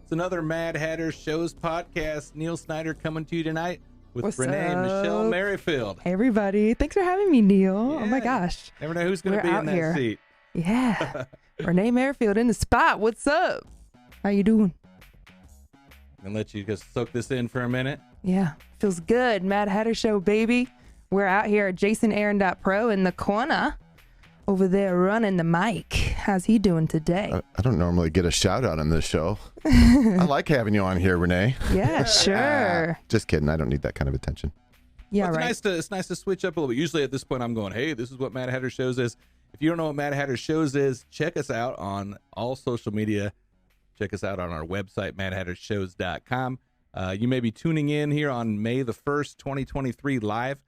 It's another Mad Hatter Shows podcast. Neil Snyder coming to you tonight with What's Renee and Michelle up? Merrifield. Hey, everybody. Thanks for having me, Neil. Yeah. Oh, my gosh. Never know who's going to be We're in out that here. seat. Yeah. Renee Merrifield in the spot. What's up? How you doing? I'm going to let you just soak this in for a minute. Yeah. Feels good. Mad Hatter Show, baby. We're out here at JasonAaron.pro in the corner over there running the mic. How's he doing today? I don't normally get a shout out on this show. I like having you on here, Renee. Yeah, sure. Just kidding. I don't need that kind of attention. Yeah, Well, right. it's nice to switch up a little bit. Usually at this point I'm going, hey, this is what Mad Hatter Shows is. If you don't know what Mad Hatter Shows is, check us out on all social media. Check us out on our website, madhattershows.com. You may be tuning in here on May the 1st, 2023 live,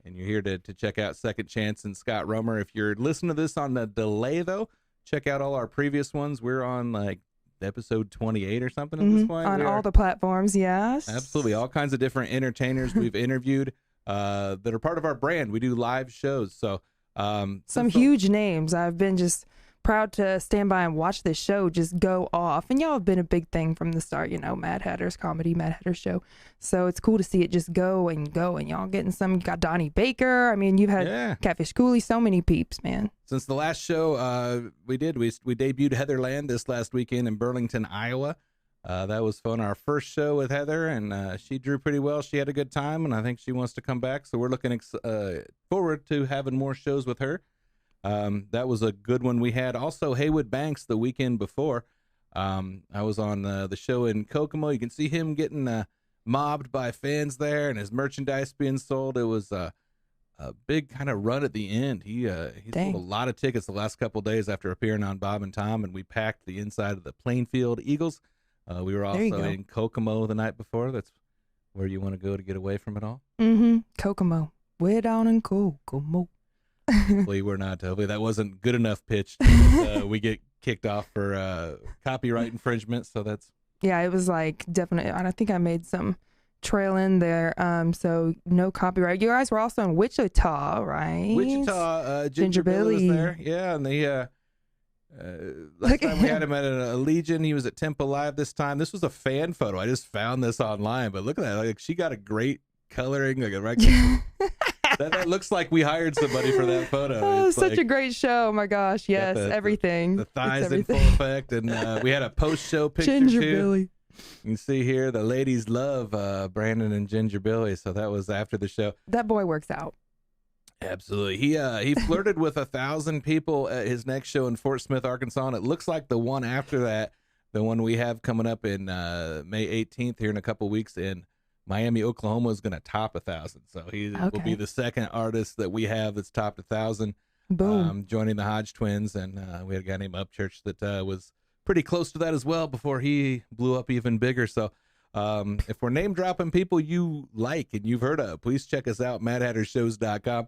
and you're here to check out Second Chaynce and Scott Romer. If you're listening to this on the delay, though, check out all our previous ones. We're on like episode 28 or something at this point. On all the platforms, yes. Absolutely. All kinds of different entertainers we've interviewed that are part of our brand. We do live shows. So Some huge names. I've been just proud to stand by and watch this show just go off. And y'all have been a big thing from the start, you know, Mad Hatter's comedy, Mad Hatter Show. So it's cool to see it just go and go. And y'all getting some, you got Donnie Baker. I mean, you've had Catfish Cooley, so many peeps, man. Since the last show we debuted Heather Land this last weekend in Burlington, Iowa. That was fun. Our first show with Heather, and she drew pretty well. She had a good time, and I think she wants to come back. So we're looking forward to having more shows with her. That was a good one we had. Also, Haywood Banks the weekend before. I was on the show in Kokomo. You can see him getting mobbed by fans there and his merchandise being sold. It was a big kind of run at the end. He sold a lot of tickets the last couple of days after appearing on Bob and Tom, and we packed the inside of the Plainfield Eagles. We were also in Kokomo the night before. That's where you want to go to get away from it all. Kokomo. Way down in Kokomo. Hopefully we're not. Hopefully that wasn't good enough pitch. We get kicked off for copyright infringement. So that's. Yeah, it was like definitely. I think I made some trail in there. So no copyright. You guys were also in Wichita, right? Wichita. Ginger Billy was there. Yeah, and the last time we had him at a Legion. He was at Temple Live this time. This was a fan photo. I just found this online, but look at that. Like she got a great coloring. Like a right. That looks like we hired somebody for that photo. Oh, such a great show. Oh my gosh. Yes, everything. The thighs in full effect. And we had a post-show picture Ginger too. Billy. You can see here the ladies love Brandon and Ginger Billy. So that was after the show. That boy works out. Absolutely. He flirted with 1,000 people at his next show in Fort Smith, Arkansas. And it looks like the one after that, the one we have coming up in May 18th here in a couple weeks in Miami, Oklahoma, is going to top 1,000. So he will be the second artist that we have that's topped 1,000. Boom. Joining the Hodge twins. And we had a guy named Upchurch that was pretty close to that as well before he blew up even bigger. So if we're name dropping people you like and you've heard of, please check us out, madhattershows.com.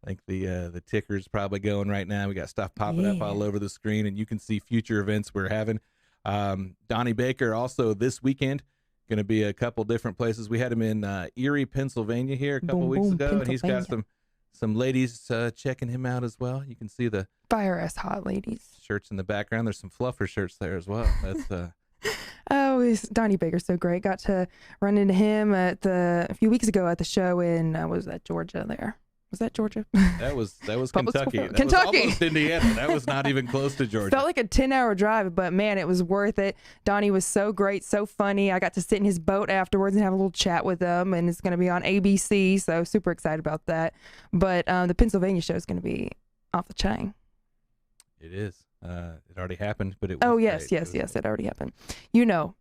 I think the ticker's probably going right now. We got stuff popping up all over the screen, and you can see future events we're having. Donnie Baker also this weekend. Going to be a couple different places. We had him in Erie, Pennsylvania here a couple weeks ago, and he's got some ladies checking him out as well. You can see the fire ass hot ladies shirts in the background. There's some fluffer shirts there as well. That's Donnie Baker's so great. Got to run into him a few weeks ago at the show in was that Georgia there? Was that Georgia? That was Kentucky. That was almost Indiana. That was not even close to Georgia. Felt like a 10-hour drive, but man, it was worth it. Donnie was so great, so funny. I got to sit in his boat afterwards and have a little chat with him, and it's going to be on ABC, so super excited about that. But the Pennsylvania show is going to be off the chain. It is. It already happened, but it was yes, it already happened. You know,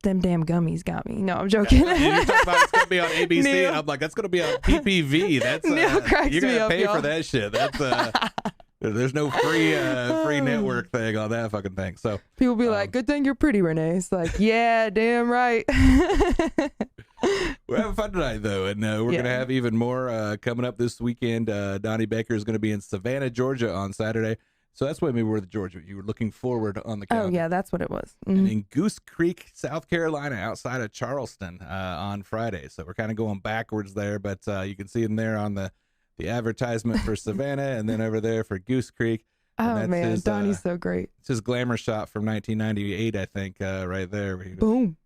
them damn gummies got me. No, I'm joking. You're talking about it's going to be on ABC. Neil. And I'm like, that's going to be on PPV. That's Neil cracks you're going to pay y'all. for that shit. That's there's no free network thing on that fucking thing. So people be like, good thing you're pretty, Renee. It's like, yeah, damn right. We're having fun tonight, though, and we're going to have even more coming up this weekend. Donnie Baker is going to be in Savannah, Georgia on Saturday. So that's when we were at Georgia. You were looking forward on the calendar. Oh, yeah, that's what it was. And in Goose Creek, South Carolina, outside of Charleston on Friday. So we're kind of going backwards there, but you can see them there on the advertisement for Savannah and then over there for Goose Creek. Oh that's man, his, Donnie's so great. It's his glamour shot from 1998, I think, right there. Where he Boom.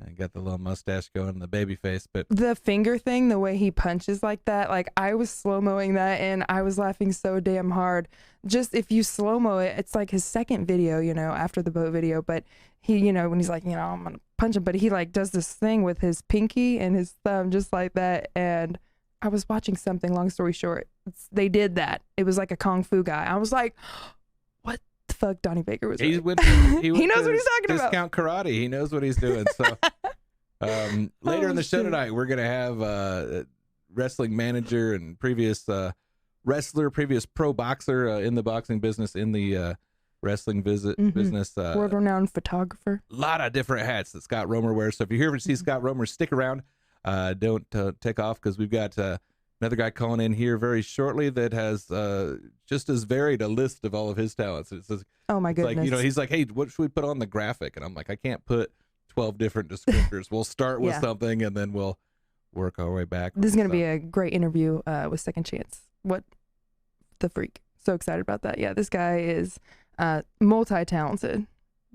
and got the little mustache going and the baby face. But The finger thing, the way he punches like that, like I was slow-moing that and I was laughing so damn hard. Just if you slow-mo it, it's like his second video, after the boat video, but he, when he's like, I'm gonna punch him, but he like does this thing with his pinky and his thumb just like that. And I was watching something, long story short, they did that. It was like a Kung Fu guy. I was like, what the fuck Donnie Baker was he doing? he knows what he's talking about. Discount karate. He knows what he's doing. So later in the show tonight, we're going to have a wrestling manager and previous wrestler, previous pro boxer in the boxing business, in the wrestling business. World-renowned photographer. A lot of different hats that Scott Romer wears. So if you're here to see Scott Romer, stick around. Don't take off, because we've got another guy calling in here very shortly that has just as varied a list of all of his talents. It's Oh my goodness. like, he's like, hey, what should we put on the graphic? And I'm like, I can't put 12 different descriptors. We'll start with something and then we'll work our way back. This is going to be a great interview with Second Chaynce. What the freak. So excited about that. Yeah, this guy is multi-talented,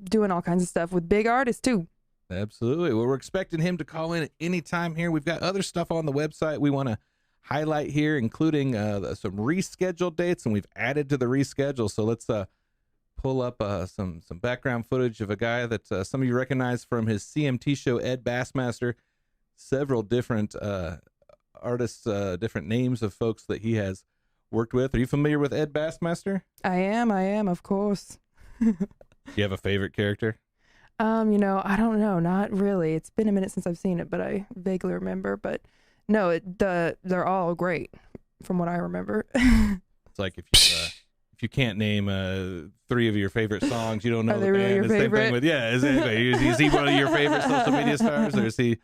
doing all kinds of stuff with big artists too. Absolutely. Well, we're expecting him to call in at any time here. We've got other stuff on the website we want to highlight here, including some rescheduled dates, and we've added to the reschedule. So let's pull up some background footage of a guy that some of you recognize from his CMT show, Ed Bassmaster. Several different artists, different names of folks that he has worked with. Are you familiar with Ed Bassmaster? I am, of course. Do you have a favorite character? I don't know, not really. It's been a minute since I've seen it, but I vaguely remember. But no, they're all great from what I remember. It's like if you can't name 3 of your favorite songs, you don't know. Are they really your favorite? Same thing with is he one of your favorite social media stars, or is he?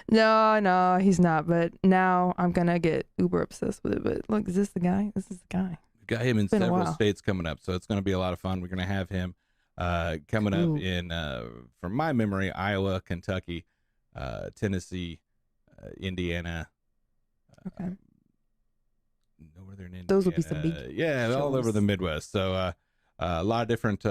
No, he's not. But now I'm gonna get uber obsessed with it. But look, is this the guy? This is the guy. We've got him in several states coming up, so it's gonna be a lot of fun. We're gonna have him coming up in, from my memory, Iowa, Kentucky, Tennessee, Indiana. Okay. Northern Indiana. Those would be some big shows. All over the Midwest. So a lot of different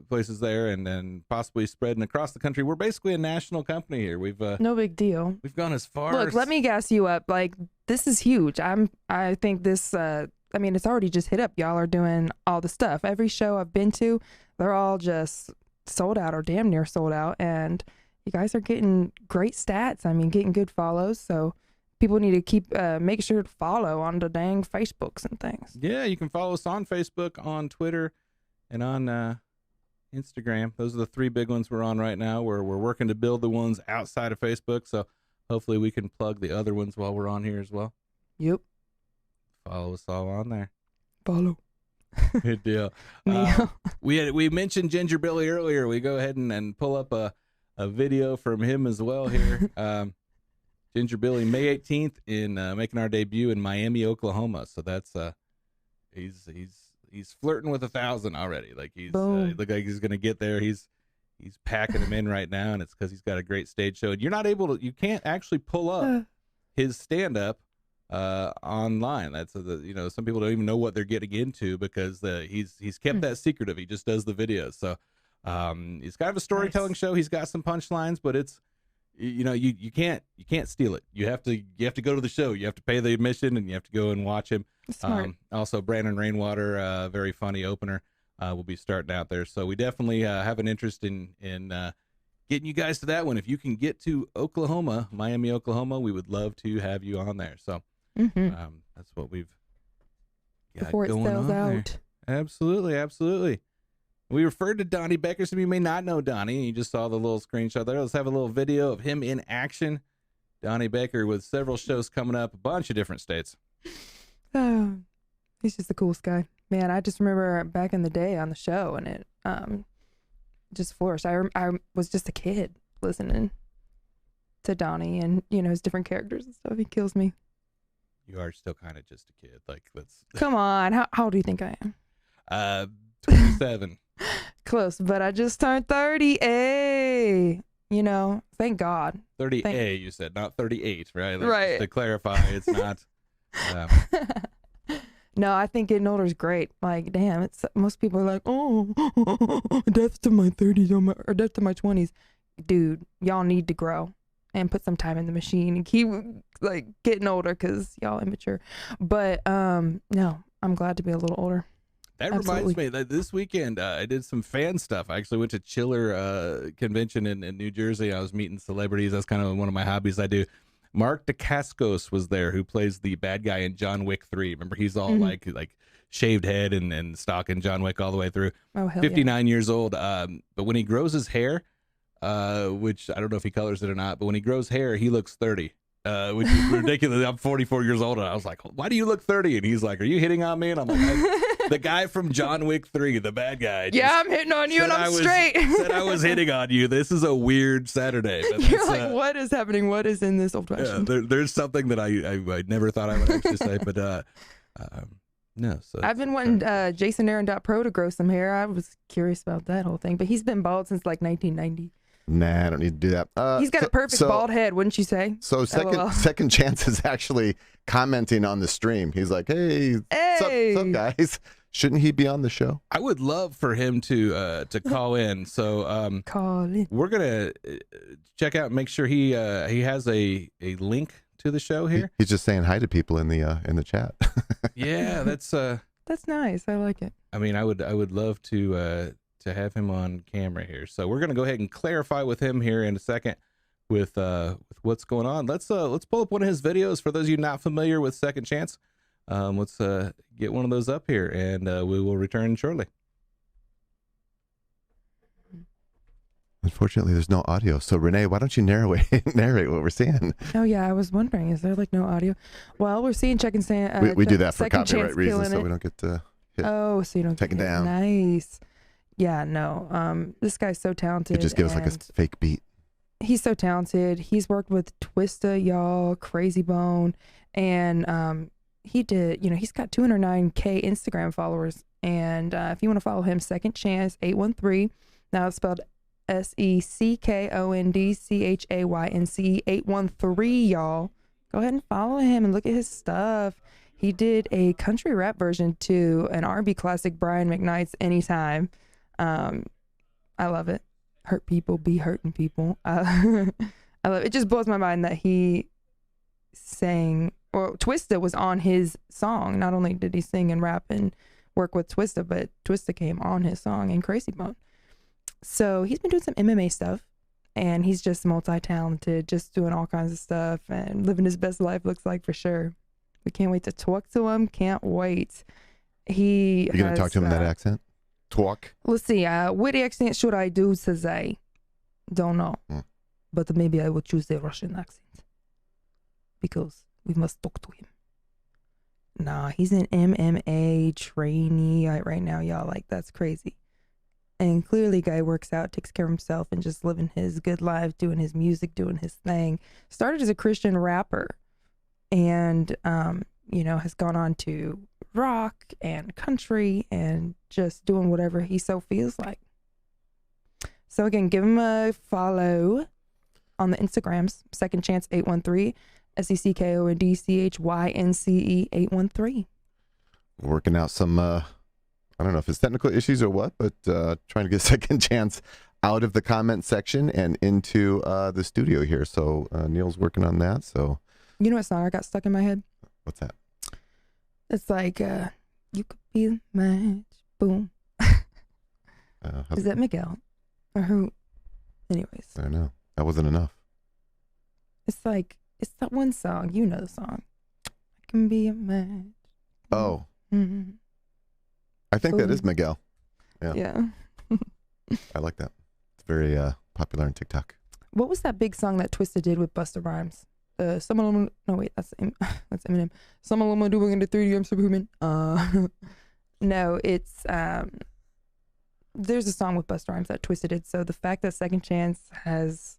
places there, and then possibly spreading across the country. We're basically a national company here. We've no big deal. We've gone as far. Look, let me gas you up. Like, this is huge. I think this. It's already just hit up. Y'all are doing all the stuff. Every show I've been to, they're all just sold out or damn near sold out, and you guys are getting great stats. Getting good follows. So people need to keep make sure to follow on the dang Facebooks and things. Yeah, you can follow us on Facebook, on Twitter, and on Instagram. Those are the 3 big ones we're on right now. We're working to build the ones outside of Facebook, so hopefully we can plug the other ones while we're on here as well. Yep. Follow us all on there. Follow. Good deal. We mentioned Ginger Billy earlier. We go ahead and pull up a video from him as well here. Ginger Billy, May 18th, in making our debut in Miami, Oklahoma. So that's he's flirting with 1,000 already. Like he's look like he's gonna get there. He's packing them in right now, and it's because he's got a great stage show. And you can't actually pull up his stand up online. That's some people don't even know what they're getting into because he's kept that secretive. He just does the videos. So he's kind of a storytelling show. He's got some punchlines, but it's you can't steal it. You have to go to the show. You have to pay the admission, and you have to go and watch him. Smart. Also, Brandon Rainwater, very funny opener, will be starting out there. So we definitely have an interest in getting you guys to that one. If you can get to Oklahoma, Miami, Oklahoma, we would love to have you on there. So that's what we've got before it going sells on out. There. Absolutely. We referred to Donnie Baker. Some of you may not know Donnie. You just saw the little screenshot there. Let's have a little video of him in action. Donnie Baker with several shows coming up, a bunch of different states. Oh, he's just the coolest guy. Man, I just remember back in the day on the show, and it just flourished. I was just a kid listening to Donnie and, his different characters and stuff. He kills me. You are still kind of just a kid. Like, let's... Come on. How old do you think I am? 27. Close, but I just turned 30. Hey, thank God. 30A, you said, not 38, right? Like, right. Just to clarify, it's not. No, I think getting older is great. Like, damn, it's most people are like, oh, death to my 30s or death to my 20s. Dude, y'all need to grow and put some time in the machine and keep like getting older because y'all immature. But no, I'm glad to be a little older. That Absolutely. reminds me that this weekend I did some fan stuff. I actually went to Chiller convention in New Jersey. I was meeting celebrities. That's kind of one of my hobbies I do. Mark Dacascos was there, who plays the bad guy in John Wick 3. Remember, he's all like shaved head and stalking John Wick all the way through. Oh, hell 59 years old. But when he grows his hair, which I don't know if he colors it or not, but when he grows hair, he looks 30. Which is ridiculous. I'm 44 years old, and I was like, why do you look 30? And he's like, are you hitting on me? And I'm like, the guy from John Wick 3, the bad guy. Yeah, I'm hitting on you and I'm straight. Said I was hitting on you. This is a weird Saturday. But You're like, what is happening? What is in this old fashioned? Yeah, there's something that I never thought I would actually say, but no. So I've been wanting JasonAaron.pro to grow some hair. I was curious about that whole thing, but he's been bald since like 1990. Nah, I don't need to do that. He's got a perfect bald head, wouldn't you say? So second Chance is actually commenting on the stream. He's like, hey. What's up, guys? Shouldn't he be on the show? I would love for him to call in. So call in. We're gonna check out and make sure he has a link to the show here. He's just saying hi to people in the chat. Yeah, that's nice. I like it. I mean, I would love to have him on camera here. So we're gonna go ahead and clarify with him here in a second with what's going on. Let's pull up one of his videos for those of you not familiar with Second Chance. Let's get one of those up here, and we will return shortly. Unfortunately, there's no audio. So Renee, why don't you narrate what we're seeing? Oh yeah, I was wondering, is there like no audio? Well, we're seeing Check and Say. We do that for Second copyright Chance reasons, so it. we don't get to hit. Oh, so you don't taken get down. Nice. Yeah, no. This guy's so talented. It just gives us like a fake beat. He's so talented. He's worked with Twista, y'all, Crazy Bone, and he did. He's got 209K Instagram followers. And if you want to follow him, Second Chance 813. Now it's spelled SECKONDCHAYNCE 813, y'all. Go ahead and follow him and look at his stuff. He did a country rap version to an R&B classic, Brian McKnight's Anytime. I love it. Hurt people be hurting people. I love it. It just blows my mind that he sang, or Twista was on his song. Not only did he sing and rap and work with Twista, but Twista came on his song in Crazy Bone. So he's been doing some MMA stuff, and he's just multi-talented, just doing all kinds of stuff and living his best life, looks like, for sure. We can't wait to talk to him. Can't wait. You going to talk to him in that accent? Talk? Let's see. What accent should I do today? Don't know. But maybe I will choose the Russian accent, because we must talk to him. Nah, he's an MMA trainee right now, y'all. Like, that's crazy. And clearly, guy works out, takes care of himself, and just living his good life, doing his music, doing his thing. Started as a Christian rapper, and has gone on to rock and country and just doing whatever he so feels like. So again, give him a follow on the Instagrams. Second Chance 813, SECKONDCHYNCE 813. Working out some I don't know if it's technical issues or what, but trying to get Second Chance out of the comment section and into the studio here. So Neil's working on that. So you know what song I got stuck in my head? What's that? It's like you could be the match, boom. Is that Miguel or who? Anyways, I don't know. That wasn't enough. It's like, it's that one song. You know the song. I can be a match. Oh. Mm-hmm. I think that is Miguel. Yeah. I like that. It's very popular on TikTok. What was that big song that Twista did with Busta Rhymes? Some of them. No, wait, that's Eminem. Some of them are doing into 3D. I'm Superhuman. No, it's there's a song with Busta Rhymes that Twista did. So the fact that Second Chance has,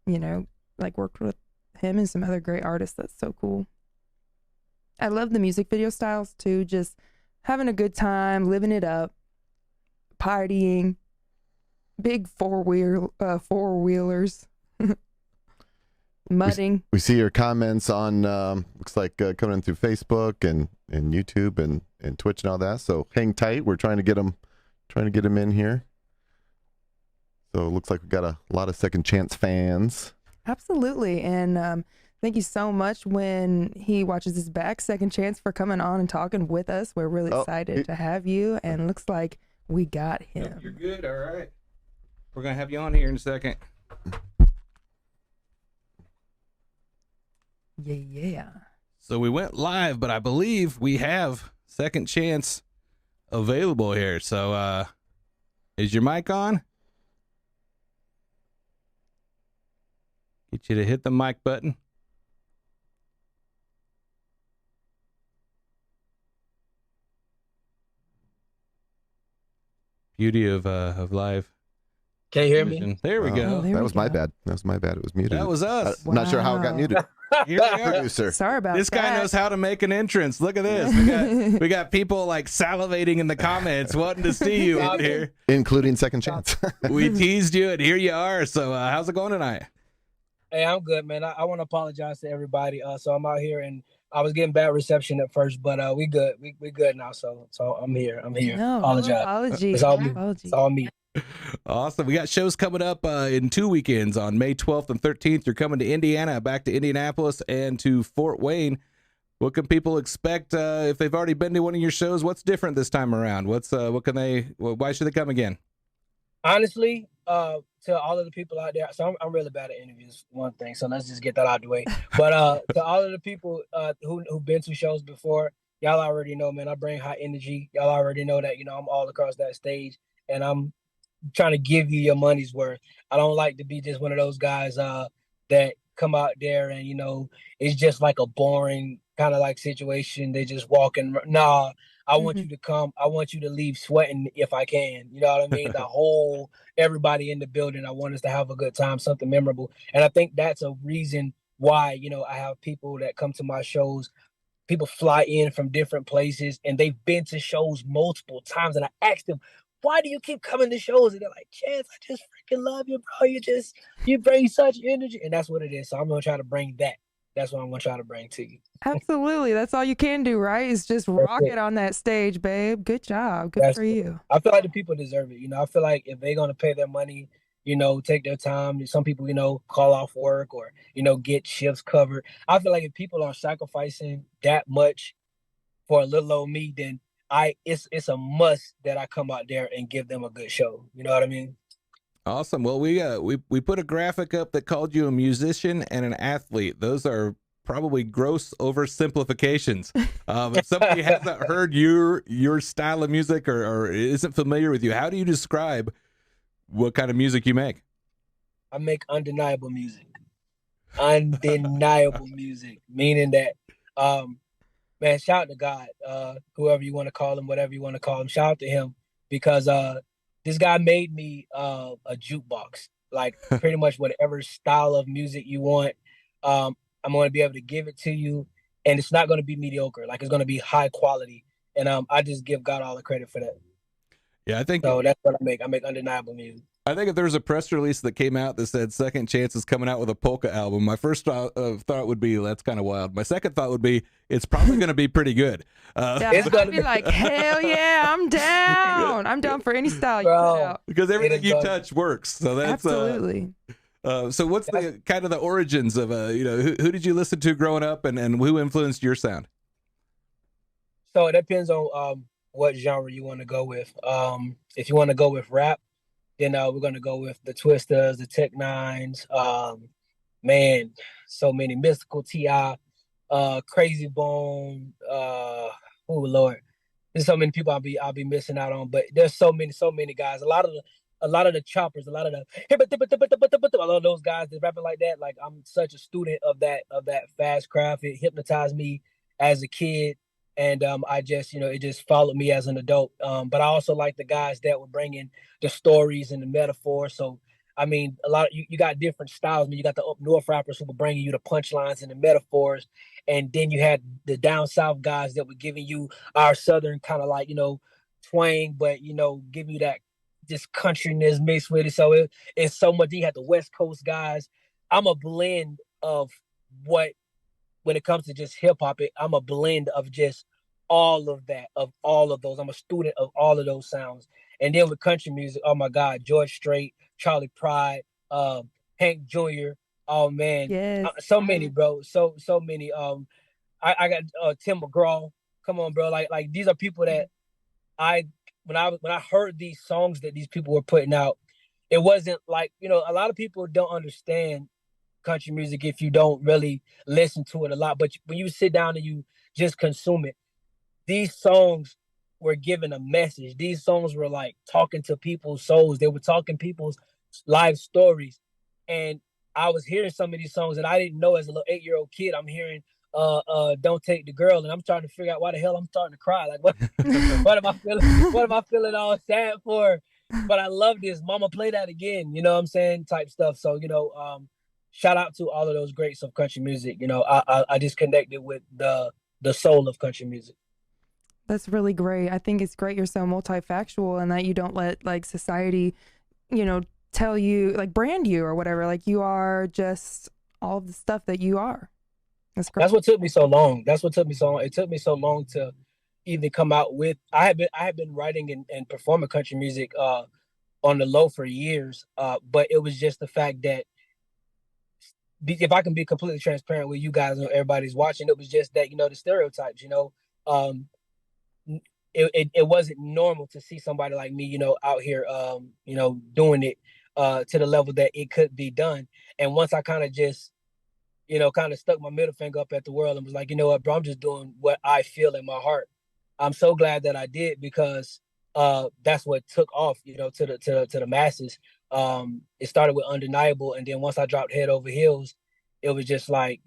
worked with him and some other great artists, that's so cool. I love the music video styles too. Just having a good time, living it up, partying, big four-wheelers. mudding. We see your comments on looks like coming in through Facebook and YouTube and Twitch and all that. So hang tight. We're trying to get them in here. So it looks like we got a lot of Second Chance fans. Absolutely. And thank you so much when he watches this back. Second Chance for coming on and talking with us. We're really excited to have you. And looks like we got him. Yep, you're good. All right. We're going to have you on here in a second. Yeah. So we went live, but I believe we have Second Chance available here. So is your mic on? Get you to hit the mic button. Beauty of live. Can you hear vision. me? There we go. Oh, there that we was my go. bad. That was my bad. It was muted. That was us. I'm not sure how it got Wow. muted. Here we are. Producer. Sorry about This that. guy knows how to make an entrance. Look at this. We got people like salivating in the comments wanting to see you out here. Including Second Chance. We teased you and here you are. So how's it going tonight? Hey, I'm good, man. I want to apologize to everybody. So I'm out here and I was getting bad reception at first, but we good. We good now. So I'm here. No Apologize. apologies. It's all me. Apologies. It's all me. Awesome. We got shows coming up in 2 weekends on May 12th and 13th. You're coming to Indiana, back to Indianapolis and to Fort Wayne. What can people expect if they've already been to one of your shows? What's different this time around? Why should they come again? Honestly, to all of the people out there, so I'm really bad at interviews, one thing. So let's just get that out of the way. But to all of the people who've been to shows before, y'all already know, man, I bring high energy. Y'all already know that, I'm all across that stage and I'm trying to give you your money's worth. I don't like to be just one of those guys that come out there and it's just like a boring kind of like situation. They just walking. Nah, I want you to come. I want you to leave sweating if I can. You know what I mean? The whole everybody in the building. I want us to have a good time, something memorable. And I think that's a reason why I have people that come to my shows. People fly in from different places and they've been to shows multiple times. And I asked them, why do you keep coming to shows? And they're like, Chaynce, I just freaking love you, bro. You bring such energy. And that's what it is. So I'm going to try to bring that. That's what I'm going to try to bring to you. Absolutely. That's all you can do, right? Is just rock it on that stage, babe. Good job. Good for you. I feel like the people deserve it. I feel like if they're going to pay their money, take their time. Some people, call off work or, get shifts covered. I feel like if people are sacrificing that much for a little old me, then it's a must that I come out there and give them a good show. You know what I mean? Awesome. Well, we put a graphic up that called you a musician and an athlete. Those are probably gross oversimplifications. If somebody hasn't heard your style of music or isn't familiar with you, how do you describe what kind of music you make? I make undeniable music. Undeniable music, meaning that man, shout out to God, whoever you want to call him, whatever you want to call him, shout out to him because this guy made me a jukebox, like pretty much whatever style of music you want. I'm going to be able to give it to you and it's not going to be mediocre. Like it's going to be high quality. And I just give God all the credit for that. Yeah, I think so. That's what I make. I make undeniable music. I think if there was a press release that came out that said Second Chance is coming out with a polka album, my first thought would be, that's kind of wild. My second thought would be, it's probably going to be pretty good. It's going to be like, hell yeah, I'm down. I'm down for any style you put out. Because everything you touch works. So that's absolutely. So what's the kind of the origins of who did you listen to growing up and who influenced your sound? So it depends on what genre you want to go with. If you want to go with rap, then we're going to go with the Twisters, the Tech Nines, man, so many, Mystical T.I., Crazy Bone, oh Lord, there's so many people I'll be missing out on, but there's so many guys. A lot of the choppers, a lot of those guys that rapping like that. Like I'm such a student of that fast craft. It hypnotized me as a kid. And I just, it just followed me as an adult. But I also like the guys that were bringing the stories and the metaphors. So, I mean, a lot of you got different styles. I mean, you got the up north rappers who were bringing you the punchlines and the metaphors. And then you had the down south guys that were giving you our southern kind of like, twang, but, give you that just countryness mixed with it. So it's so much. You had the West Coast guys. I'm a blend of what, when it comes to just hip hop, I'm a blend of just all of that, of all of those. I'm a student of all of those sounds. And then with country music, oh my God, George Strait, Charlie Pride, Hank Jr. Oh man, Yes. so many, bro. So many. I got Tim McGraw. Come on, bro. Like these are people that when I heard these songs that these people were putting out, it wasn't like, a lot of people don't understand country music if you don't really listen to it a lot. But when you sit down and you just consume it, these songs were giving a message. These songs were like talking to people's souls. They were talking people's life stories. And I was hearing some of these songs that I didn't know as a little 8-year-old kid. I'm hearing Don't Take the Girl, and I'm trying to figure out why the hell I'm starting to cry. Like what what am I feeling all sad for? But I love this. Mama, play that again, you know what I'm saying? Type stuff. So, shout out to all of those greats of country music. I just connected with the soul of country music. That's really great. I think it's great you're so multifactual and that you don't let like society, tell you, like brand you or whatever. Like you are just all the stuff that you are. That's great. That's what took me so long. It took me so long to even come out with. I had been writing and performing country music on the low for years. But it was just the fact that, if I can be completely transparent with you guys and everybody's watching, it was just that, the stereotypes, it wasn't normal to see somebody like me, out here, doing it to the level that it could be done. And once I kind of just, kind of stuck my middle finger up at the world and was like, you know what, bro, I'm just doing what I feel in my heart. I'm so glad that I did, because that's what took off, to the masses. It started with Undeniable, and then once I dropped Head Over Heels, it was just like,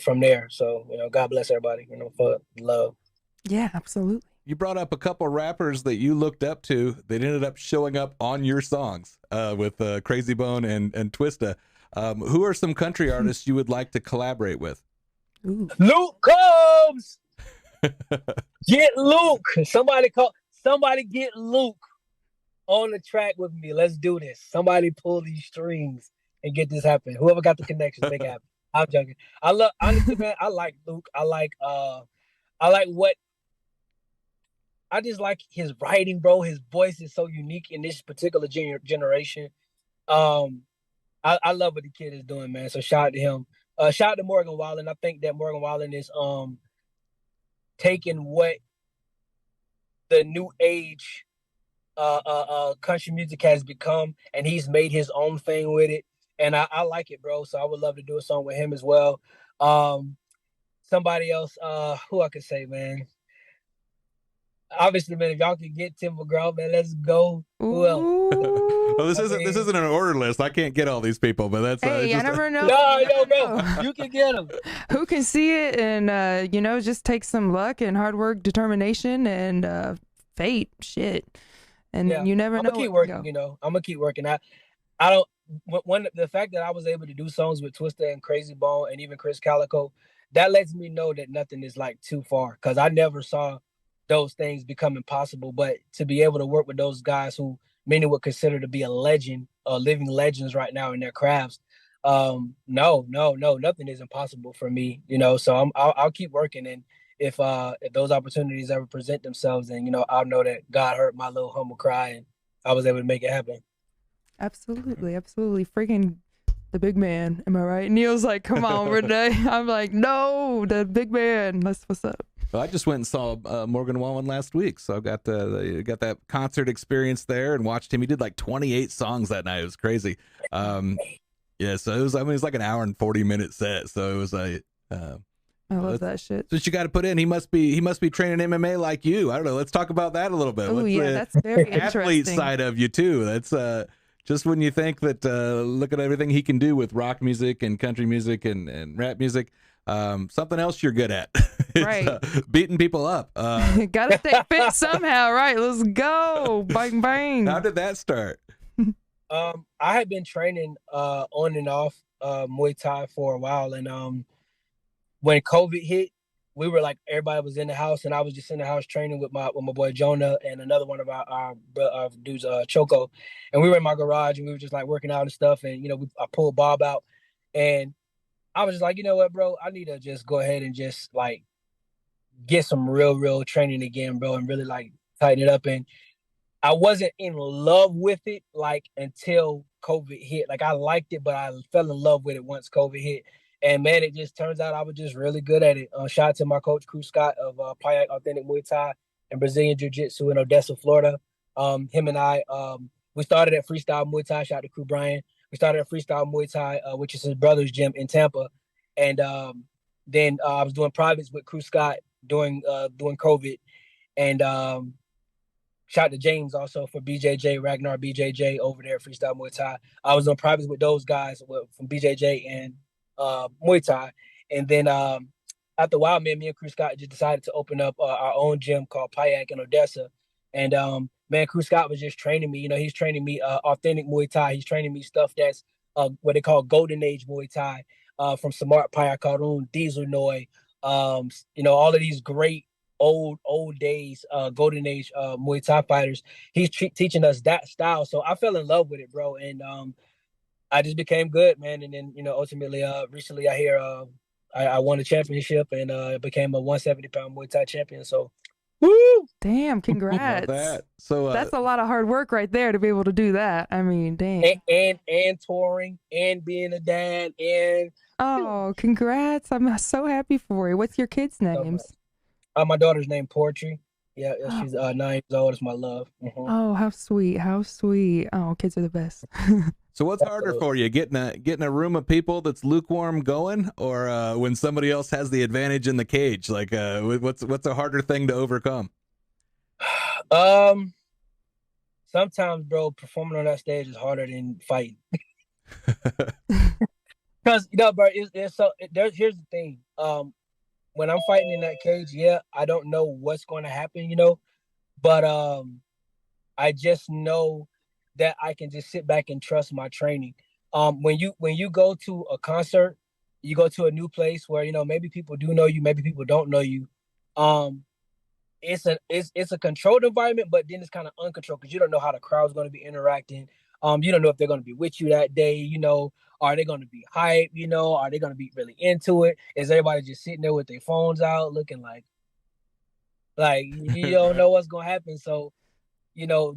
from there. So, God bless everybody, for love. Yeah, absolutely. You brought up a couple rappers that you looked up to that ended up showing up on your songs with Crazy Bone and Twista. Who are some country artists you would like to collaborate with? Ooh. Luke Combs! Get Luke! Somebody get Luke on the track with me. Let's do this. Somebody pull these strings and get this happen. Whoever got the connections, make it happen. I'm joking. Honestly, man, I like Luke. I like I just like his writing, bro. His voice is so unique in this particular generation. I love what the kid is doing, man. So shout out to him. Shout out to Morgan Wallen. I think that Morgan Wallen is taking what the new age country music has become, and he's made his own thing with it. And I like it, bro. So I would love to do a song with him as well. Somebody else, who I could say, man. Obviously, man, if y'all can get Tim McGraw, man, let's go. Who else? Well, this isn't an order list. I can't get all these people, but that's hey, I never know. No, bro, you can get them. Who can see it and just take some luck and hard work, determination, and fate. Shit, and you never know. I'm gonna keep working. I'm gonna keep working. I don't. When the fact that I was able to do songs with Twista and Crazy Bone and even Chris Calico, that lets me know that nothing is like too far, because I never saw those things become impossible. But to be able to work with those guys who many would consider to be a legend, living legends right now in their crafts, no, nothing is impossible for me. So I'll keep working, and if those opportunities ever present themselves, then I'll know that God heard my little humble cry and I was able to make it happen. Absolutely. Freaking the big man. Am I right? Neil's like, come on, Renee. I'm like, no, the big man. That's what's up. Well, I just went and saw Morgan Wallen last week, so I got that concert experience there and watched him. He did like 28 songs that night. It was crazy. Yeah, so it was like an hour and 40-minute set. So it was I love that shit. So you got to put in. He must be training MMA like you. I don't know. Let's talk about that a little bit. Oh yeah, that's very interesting. Athlete side of you too. That's just when you think that look at everything he can do with rock music and country music and rap music. Something else you're good at. Right. Beating people up. Gotta stay fit somehow, right? Let's go. Bang, bang. How did that start? I had been training on and off Muay Thai for a while. And when COVID hit, we were like, everybody was in the house, and I was just in the house training with my boy Jonah and another one of our dudes, Choco, and we were in my garage and we were just like working out and stuff, and I pulled Bob out, and I was just like, you know what, bro, I need to just go ahead and just like get some real training again, bro, and really like tighten it up. And I wasn't in love with it like until COVID hit. Like I liked it, but I fell in love with it once COVID hit. And man, it just turns out I was just really good at it. Shout out to my coach, Crew Scott of Payak Authentic Muay Thai and Brazilian Jiu Jitsu in Odessa, Florida. Him and I, we started at Freestyle Muay Thai. Shout out to Crew Brian. We started at Freestyle Muay Thai, which is his brother's gym in Tampa. And then I was doing privates with Crew Scott during COVID. And shout out to James also for BJJ, Ragnar BJJ over there at Freestyle Muay Thai. I was on privates with those guys from BJJ and Muay Thai. And then after a while, me and Crew Scott just decided to open up our own gym called Payak in Odessa. And man, Crew Scott was just training me. He's training me authentic Muay Thai. He's training me stuff that's what they call Golden Age Muay Thai from Samart Payak Karun, Diesel Noi, all of these great old days, Golden Age Muay Thai fighters. He's teaching us that style. So I fell in love with it, bro. And I just became good, man. And then, ultimately, recently I hear I won a championship and became a 170-pound Muay Thai champion. So, woo! Damn, congrats. That. So that's a lot of hard work right there to be able to do that. I mean, dang. And touring and being a dad and oh, congrats. I'm so happy for you. What's your kids' names? My daughter's named Poetry. Yeah, she's 9 years old. It's my love. Mm-hmm. Oh, how sweet. How sweet. Oh, kids are the best. So what's harder for you, getting a room of people that's lukewarm going, or when somebody else has the advantage in the cage? Like, what's a harder thing to overcome? Sometimes, bro, performing on that stage is harder than fighting. Because bro, here's the thing. When I'm fighting in that cage, yeah, I don't know what's going to happen, but I just know that I can just sit back and trust my training. When you go to a concert, you go to a new place where maybe people do know you, maybe people don't know you. It's a controlled environment, but then it's kind of uncontrolled because you don't know how the crowd's going to be interacting. You don't know if they're going to be with you that day. Are they going to be hype? Are they going to be really into it? Is everybody just sitting there with their phones out, looking like you don't know what's going to happen? So,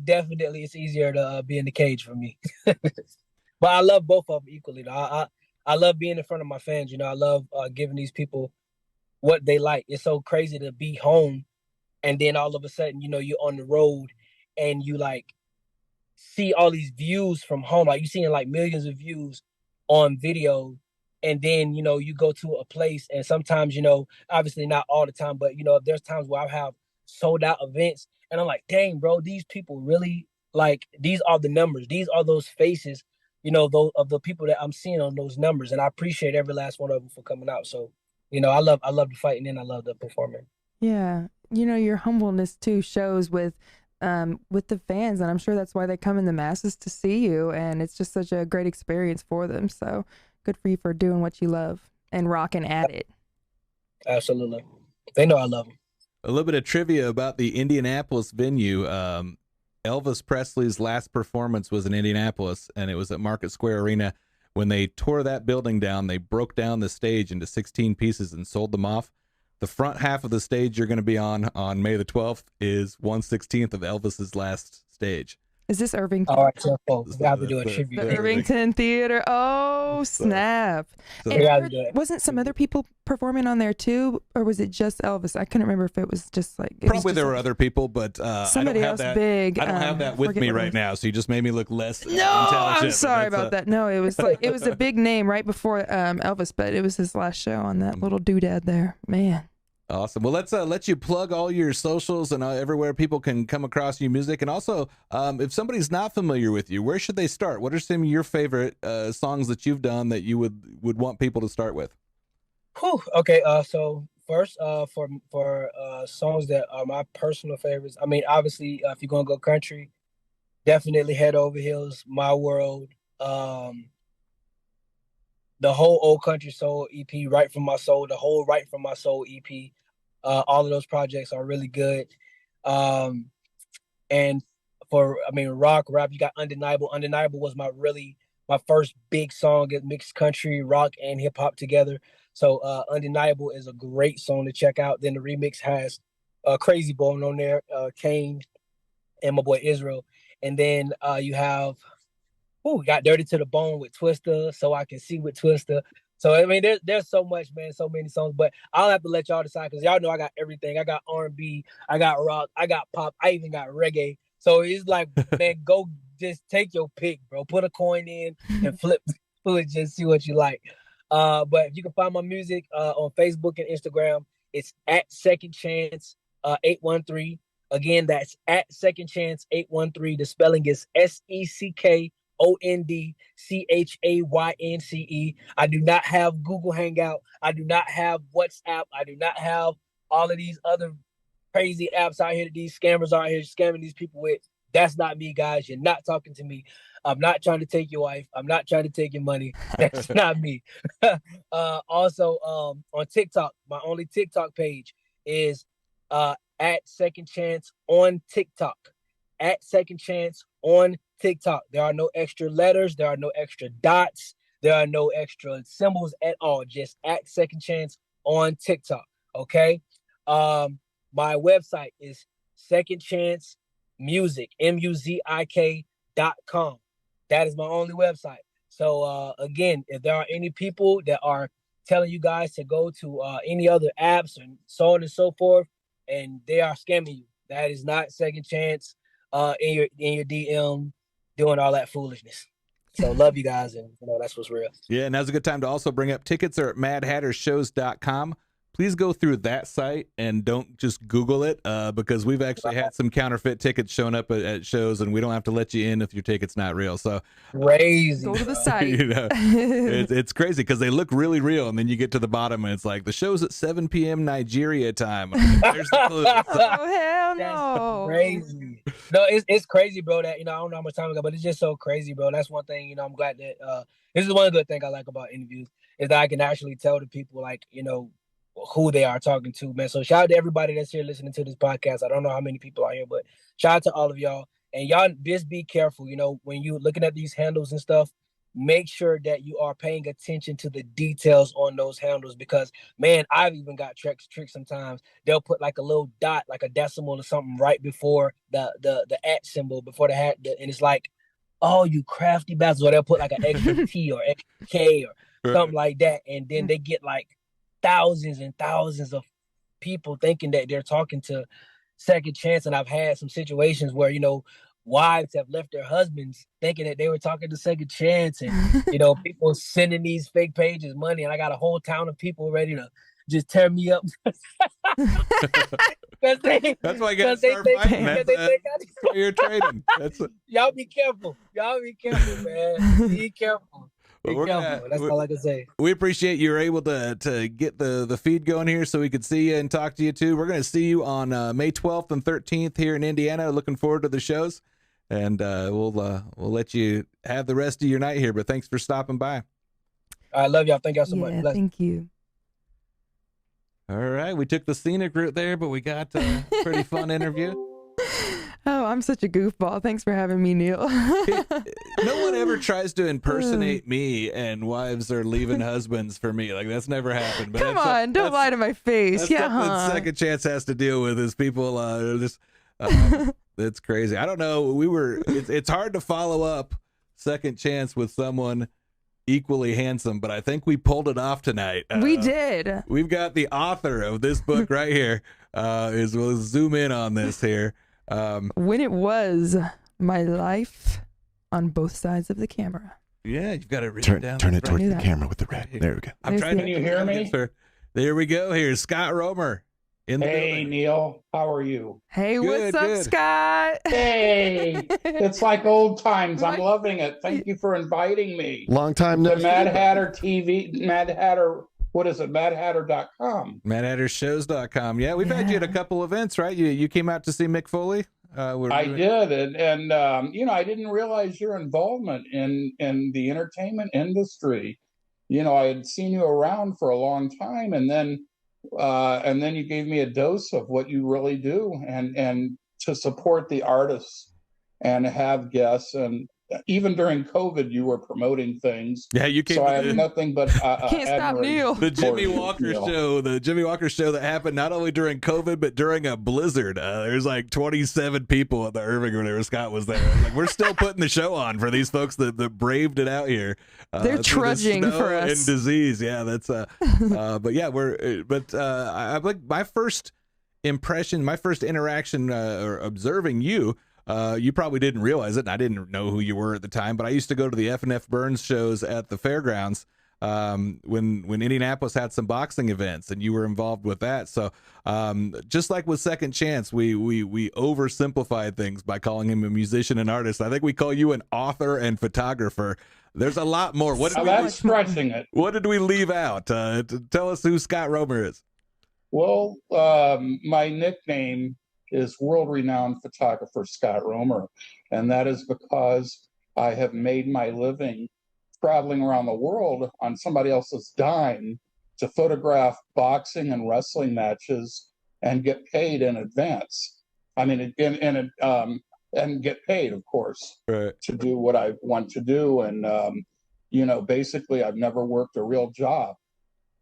definitely it's easier to be in the cage for me. But I love both of them equally. I love being in front of my fans. I love giving these people what they like. It's so crazy to be home, and then all of a sudden, you're on the road, and you like see all these views from home. Like you're seeing like millions of views on video, and then you go to a place, and sometimes obviously not all the time, but there's times where I have sold out events, and I'm like, dang, bro, these people really like, these are the numbers, these are those faces, those of the people that I'm seeing on those numbers, and I appreciate every last one of them for coming out. So I love the fighting and I love the performing. Yeah, your humbleness too shows with the fans, and I'm sure that's why they come in the masses to see you, and it's just such a great experience for them. So good for you for doing what you love and rocking at it. Absolutely. They know I love them. A little bit of trivia about the Indianapolis venue. Elvis Presley's last performance was in Indianapolis, and it was at Market Square Arena. When they tore that building down, they broke down the stage into 16 pieces and sold them off. The front half of the stage you're going to be on May the 12th is 1/16 of Elvis's last stage. Is this Irvington? All right, so we have to do a tribute. The Irvington Theater. Oh, snap. So And wasn't some other people performing on there too, or was it just Elvis? I couldn't remember if it was just like... Probably there were other people, but somebody else big. I don't have that with me right now, so you just made me look less No, intelligent. I'm sorry about that. No, it was like, it was a big name right before Elvis, but it was his last show on that little doodad there. Man. Awesome. Well, let's let you plug all your socials and everywhere people can come across your music. And also, if somebody's not familiar with you, where should they start? What are some of your favorite songs that you've done that you would want people to start with? Whew. Okay. So first, for songs that are my personal favorites, I mean, obviously, if you're gonna go country, definitely Head Over Heels, My World, the whole Old Country Soul EP, Right From My Soul, the whole Right From My Soul EP. All of those projects are really good. And rock, rap, you got Undeniable. Undeniable was my first big song. It mixed country, rock, and hip hop together. So Undeniable is a great song to check out. Then the remix has Crazy Bone on there, Kane, and my boy Israel. And then you have got Dirty to the Bone with Twista, So I Can See with Twista. So I mean, there's so much, man, so many songs. But I'll have to let y'all decide because y'all know I got everything. I got R&B, I got rock, I got pop, I even got reggae. So it's like, man, go just take your pick, bro. Put a coin in and flip it, just see what you like. But you can find my music on Facebook and Instagram. It's at Seckond Chaynce 813. Again, that's at Seckond Chaynce 813. The spelling is SECKONDCHAYNCE. I do not have Google Hangout. I do not have WhatsApp. I do not have all of these other crazy apps out here that these scammers are out here scamming these people with. That's not me, guys. You're not talking to me. I'm not trying to take your wife. I'm not trying to take your money. That's not me. Also, on TikTok, my only TikTok page is at Seckond Chaynce on TikTok. At Seckond Chaynce on TikTok. There are no extra letters. There are no extra dots. There are no extra symbols at all. Just at Seckond Chaynce on TikTok. Okay. My website is Seckond Chaynce Music, MUZIK.com. That is my only website. So again, if there are any people that are telling you guys to go to any other apps and so on and so forth, and they are scamming you, that is not Seckond Chaynce in your DM doing all that foolishness. So love you guys, and that's what's real. Yeah, and now's a good time to also bring up tickets are at madhattershows.com. Please go through that site and don't just Google it because we've actually had some counterfeit tickets showing up at shows, and we don't have to let you in if your ticket's not real. So crazy. Go to the site. It's crazy because they look really real, and then you get to the bottom and it's like the show's at 7 p.m. Nigeria time. There's the clue. Oh hell no! That's crazy. No, it's crazy, bro. That I don't know how much time ago, but it's just so crazy, bro. That's one thing. I'm glad that this is one good thing I like about interviews is that I can actually tell the people who they are talking to, man. So shout out to everybody that's here listening to this podcast. I don't know how many people are here, but shout out to all of y'all. And y'all just be careful, when you looking at these handles and stuff, make sure that you are paying attention to the details on those handles because, man, I've even got tricks sometimes. They'll put like a little dot, like a decimal or something right before the @ symbol, before the hat, and it's like, oh, you crafty bastards. Or they'll put like an extra T or extra K or something like that, and then they get like thousands and thousands of people thinking that they're talking to Seckond Chaynce. And I've had some situations where, wives have left their husbands thinking that they were talking to Seckond Chaynce, and, people sending these fake pages money. And I got a whole town of people ready to just tear me up. That's why you got to start fighting, man. You're trading. Y'all be careful. Y'all be careful, man. Be careful. That's all I can say. We appreciate you were able to get the feed going here so we could see you and talk to you too. We're going to see you on May 12th and 13th here in Indiana. Looking forward to the shows, and we'll let you have the rest of your night here. But thanks for stopping by. I love y'all. Thank y'all so much. Thank you. All right, we took the scenic route there, but we got a pretty fun interview. Oh, I'm such a goofball. Thanks for having me, Neil. No one ever tries to impersonate me, and wives are leaving husbands for me. Like, that's never happened. But Come on, don't lie to my face. That's something Seckond Chaynce has to deal with is people it's crazy. I don't know. It's hard to follow up Seckond Chaynce with someone equally handsome, but I think we pulled it off tonight. We did. We've got the author of this book right here. We'll zoom in on this here. When it was my life on both sides of the camera. Yeah, you've got to read turn it down. Turn it towards the camera with the red. There we go. I'm trying to. Can you hear me? There we go. Here's Scott Romer in the building. Neil, how are you? Hey, Good, what's up, good. Scott? Hey, it's like old times. I'm loving it. Thank you for inviting me. Long time no The Mad Hatter TV, Mad Hatter. What is it? MadHatter.com. MadHattersShows.com. Yeah, we've had you at a couple events, right? You came out to see Mick Foley. I did, and I didn't realize your involvement in the entertainment industry. I had seen you around for a long time, and then And then you gave me a dose of what you really do, and to support the artists and have guests. And even during COVID, you were promoting things. Yeah, you came So I to have the, nothing but Can't stop admiration Neil. the Jimmy for you, Walker Neil. show, the Jimmy Walker show that happened not only during COVID but during a blizzard. There's like 27 people at the Irving whenever Scott was there. Like, we're still putting the show on for these folks that braved it out here. They're through the trudging snow for us. and disease. Yeah, that's but yeah, I like my first impression, my first interaction or observing you. You probably didn't realize it, and I didn't know who you were at the time, but I used to go to the F&F Burns shows at the fairgrounds when Indianapolis had some boxing events, and you were involved with that. So just like with Second Chance, we oversimplified things by calling him a musician and artist. I think we call you an author and photographer. There's a lot more. That's stretching it. What did we leave out? Tell us who Scott Romer is. Well, my nickname is world-renowned photographer Scott Romer, and that is because I have made my living traveling around the world on somebody else's dime to photograph boxing and wrestling matches and get paid in advance. I mean, and get paid, of course, Right. to do what I want to do. And basically, I've never worked a real job.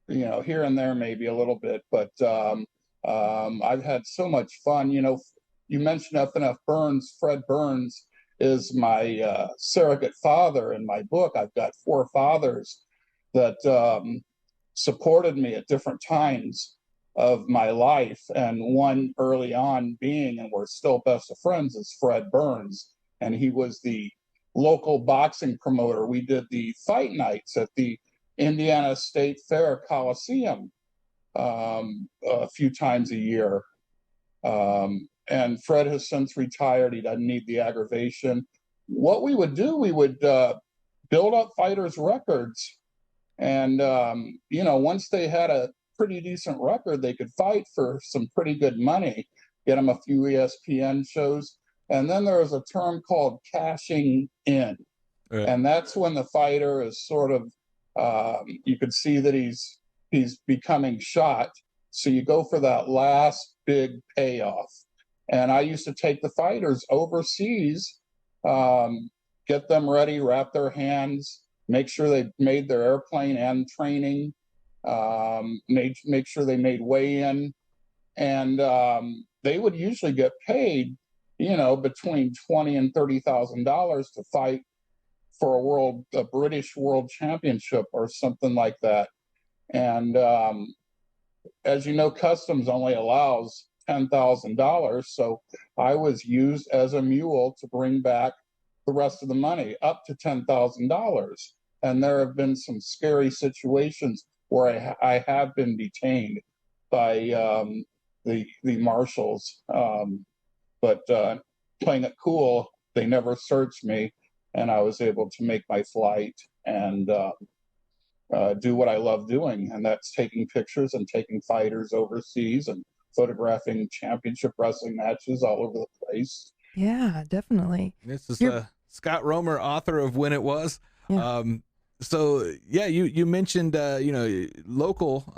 Here and there, maybe a little bit, but I've had so much fun. You mentioned F&F Burns. Fred Burns is my surrogate father in my book. I've got 4 fathers that supported me at different times of my life. And one early on being, and we're still best of friends, is Fred Burns. And he was the local boxing promoter. We did the fight nights at the Indiana State Fair Coliseum a few times a year. And Fred has since retired. He doesn't need the aggravation. What we would do, we would build up fighters' records. And, once they had a pretty decent record, they could fight for some pretty good money, get them a few ESPN shows. And then there was a term called cashing in. Right. And that's when the fighter is sort of, you could see that he's becoming shot. So you go for that last big payoff. And I used to take the fighters overseas, get them ready, wrap their hands, make sure they made their airplane and training, make sure they made weigh-in. And they would usually get paid, between $20,000 and $30,000 to fight for a British world championship or something like that. And as you know, customs only allows $10,000. So I was used as a mule to bring back the rest of the money, up to $10,000. And there have been some scary situations where I have been detained by the marshals. But playing it cool, they never searched me. And I was able to make my flight and do what I love doing. And that's taking pictures and taking fighters overseas and photographing championship wrestling matches all over the place. Yeah, definitely. This is Scott Romer, author of When It Was. Yeah. So yeah, you mentioned local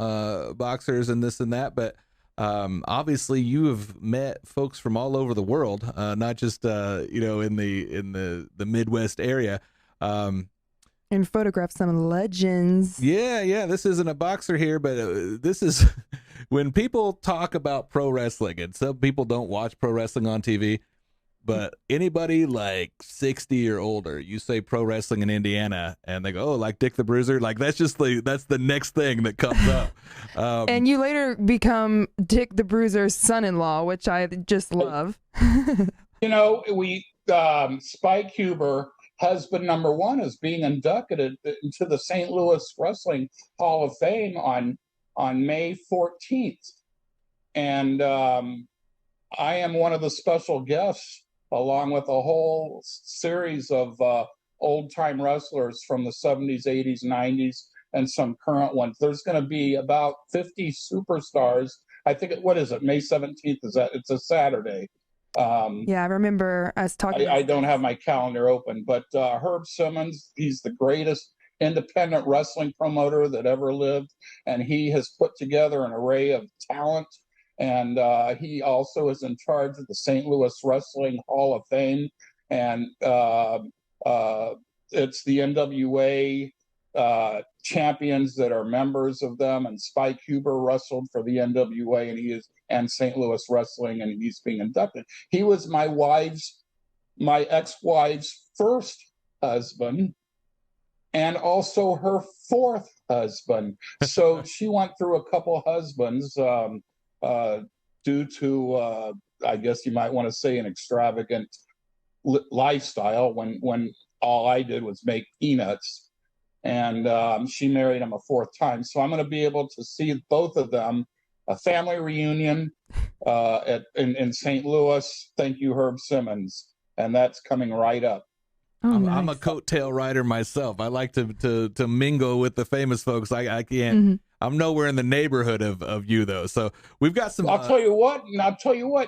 boxers and this and that, but obviously you have met folks from all over the world, not just in the Midwest area. And photograph some legends. Yeah. This isn't a boxer here, but this is when people talk about pro wrestling, and some people don't watch pro wrestling on TV. But anybody like 60 or older, you say pro wrestling in Indiana, and they go, "Oh, like Dick the Bruiser." Like that's the next thing that comes up. And you later become Dick the Bruiser's son-in-law, which I just love. We Spike Huber, husband number 1, is being inducted into the St. Louis Wrestling Hall of Fame on May 14th, and I am one of the special guests, along with a whole series of old-time wrestlers from the 70s, 80s, 90s, and some current ones. There's going to be about 50 superstars. I think, what is it, May 17th? It's a Saturday. Yeah, I remember us talking. I don't have my calendar open, but Herb Simmons, he's the greatest independent wrestling promoter that ever lived, and he has put together an array of talent. And he also is in charge of the St. Louis Wrestling Hall of Fame, and it's the NWA champions that are members of them. And Spike Huber wrestled for the NWA, and St. Louis Wrestling, and he's being inducted. He was my ex-wife's first husband, and also her fourth husband. So she went through a couple husbands due to, I guess you might want to say, an extravagant lifestyle when all I did was make peanuts. And she married him a fourth time. So I'm going to be able to see both of them, a family reunion in St. Louis. Thank you, Herb Simmons. And that's coming right up. Oh, I'm a nice. coattail rider myself. I like to mingle with the famous folks. I can't. Mhm. I'm nowhere in the neighborhood of you though. So we've got some. I'll tell you what,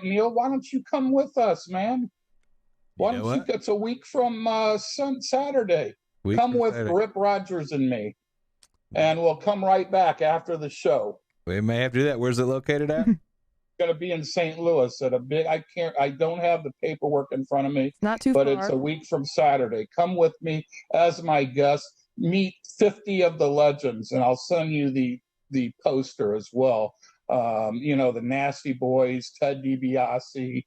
Neil. Why don't you come with us, man? Why don't you? It's a week from Saturday. Come with Saturday. Rip Rogers and me, and we'll come right back after the show. We may have to do that. Where's it located at? Going to be in St. Louis at a big. I don't have the paperwork in front of me. Not too but far. It's a week from Saturday. Come with me as my guest. Meet 50 of the legends, and I'll send you the poster as well. The Nasty Boys, Ted DiBiase,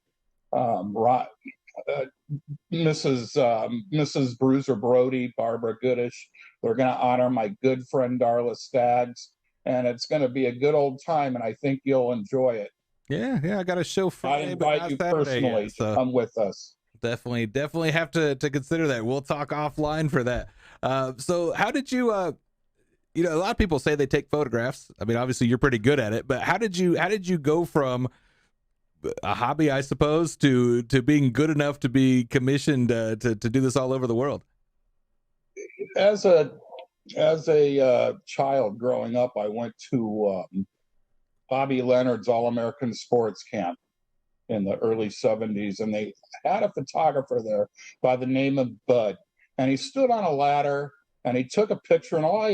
Mrs. Bruiser Brody, Barbara Goodish. They're going to honor my good friend Darla Staggs, and it's going to be a good old time, and I think you'll enjoy it. Yeah. I got a show Friday, I but invite not you Saturday personally yet, to so come with us. definitely have to consider that. We'll talk offline for that. So how did you? A lot of people say they take photographs. I mean, obviously you're pretty good at it, but how did you go from a hobby, I suppose, to being good enough to be commissioned to do this all over the world? As a child growing up, I went to Bobby Leonard's All-American Sports Camp in the early 70s, and they had a photographer there by the name of Bud, and he stood on a ladder and he took a picture, and all I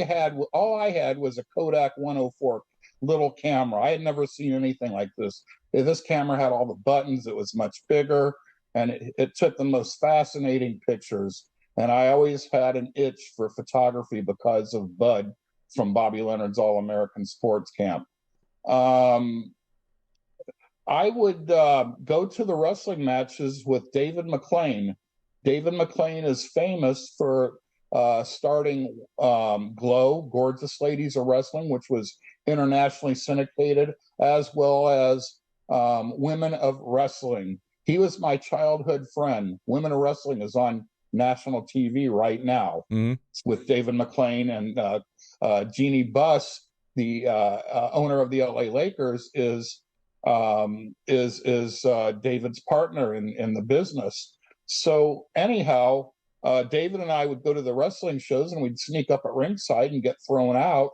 had was a Kodak 104 little camera. I had never seen anything like this. This camera had all the buttons. It was much bigger, and it took the most fascinating pictures. And I always had an itch for photography because of Bud from Bobby Leonard's All-American Sports Camp. I would go to the wrestling matches with David McLean. David McLean is famous for starting Glow, Gorgeous Ladies of Wrestling, which was internationally syndicated, as well as Women of Wrestling. He was my childhood friend. Women of Wrestling is on national TV right now with David McLean, and Jeannie Buss, the owner of the LA Lakers, is David's partner in the business. So anyhow, David and I would go to the wrestling shows, and we'd sneak up at ringside and get thrown out,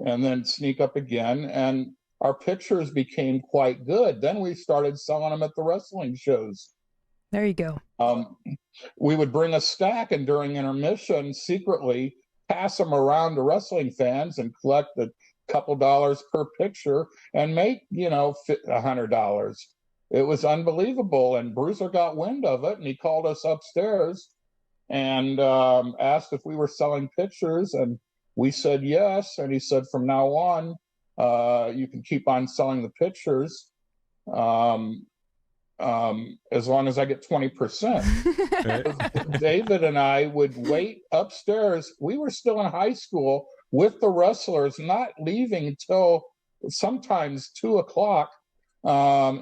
and then sneak up again, and our pictures became quite good. Then we started selling them at the wrestling shows. There you go. We would bring a stack, and during intermission, secretly pass them around to wrestling fans and collect a couple dollars per picture and make, $100. It was unbelievable. And Bruiser got wind of it, and he called us upstairs and asked if we were selling pictures, and we said yes. And he said, from now on, you can keep on selling the pictures. As long as I get 20%. David and I would wait upstairs. We were still in high school with the wrestlers, not leaving until sometimes 2:00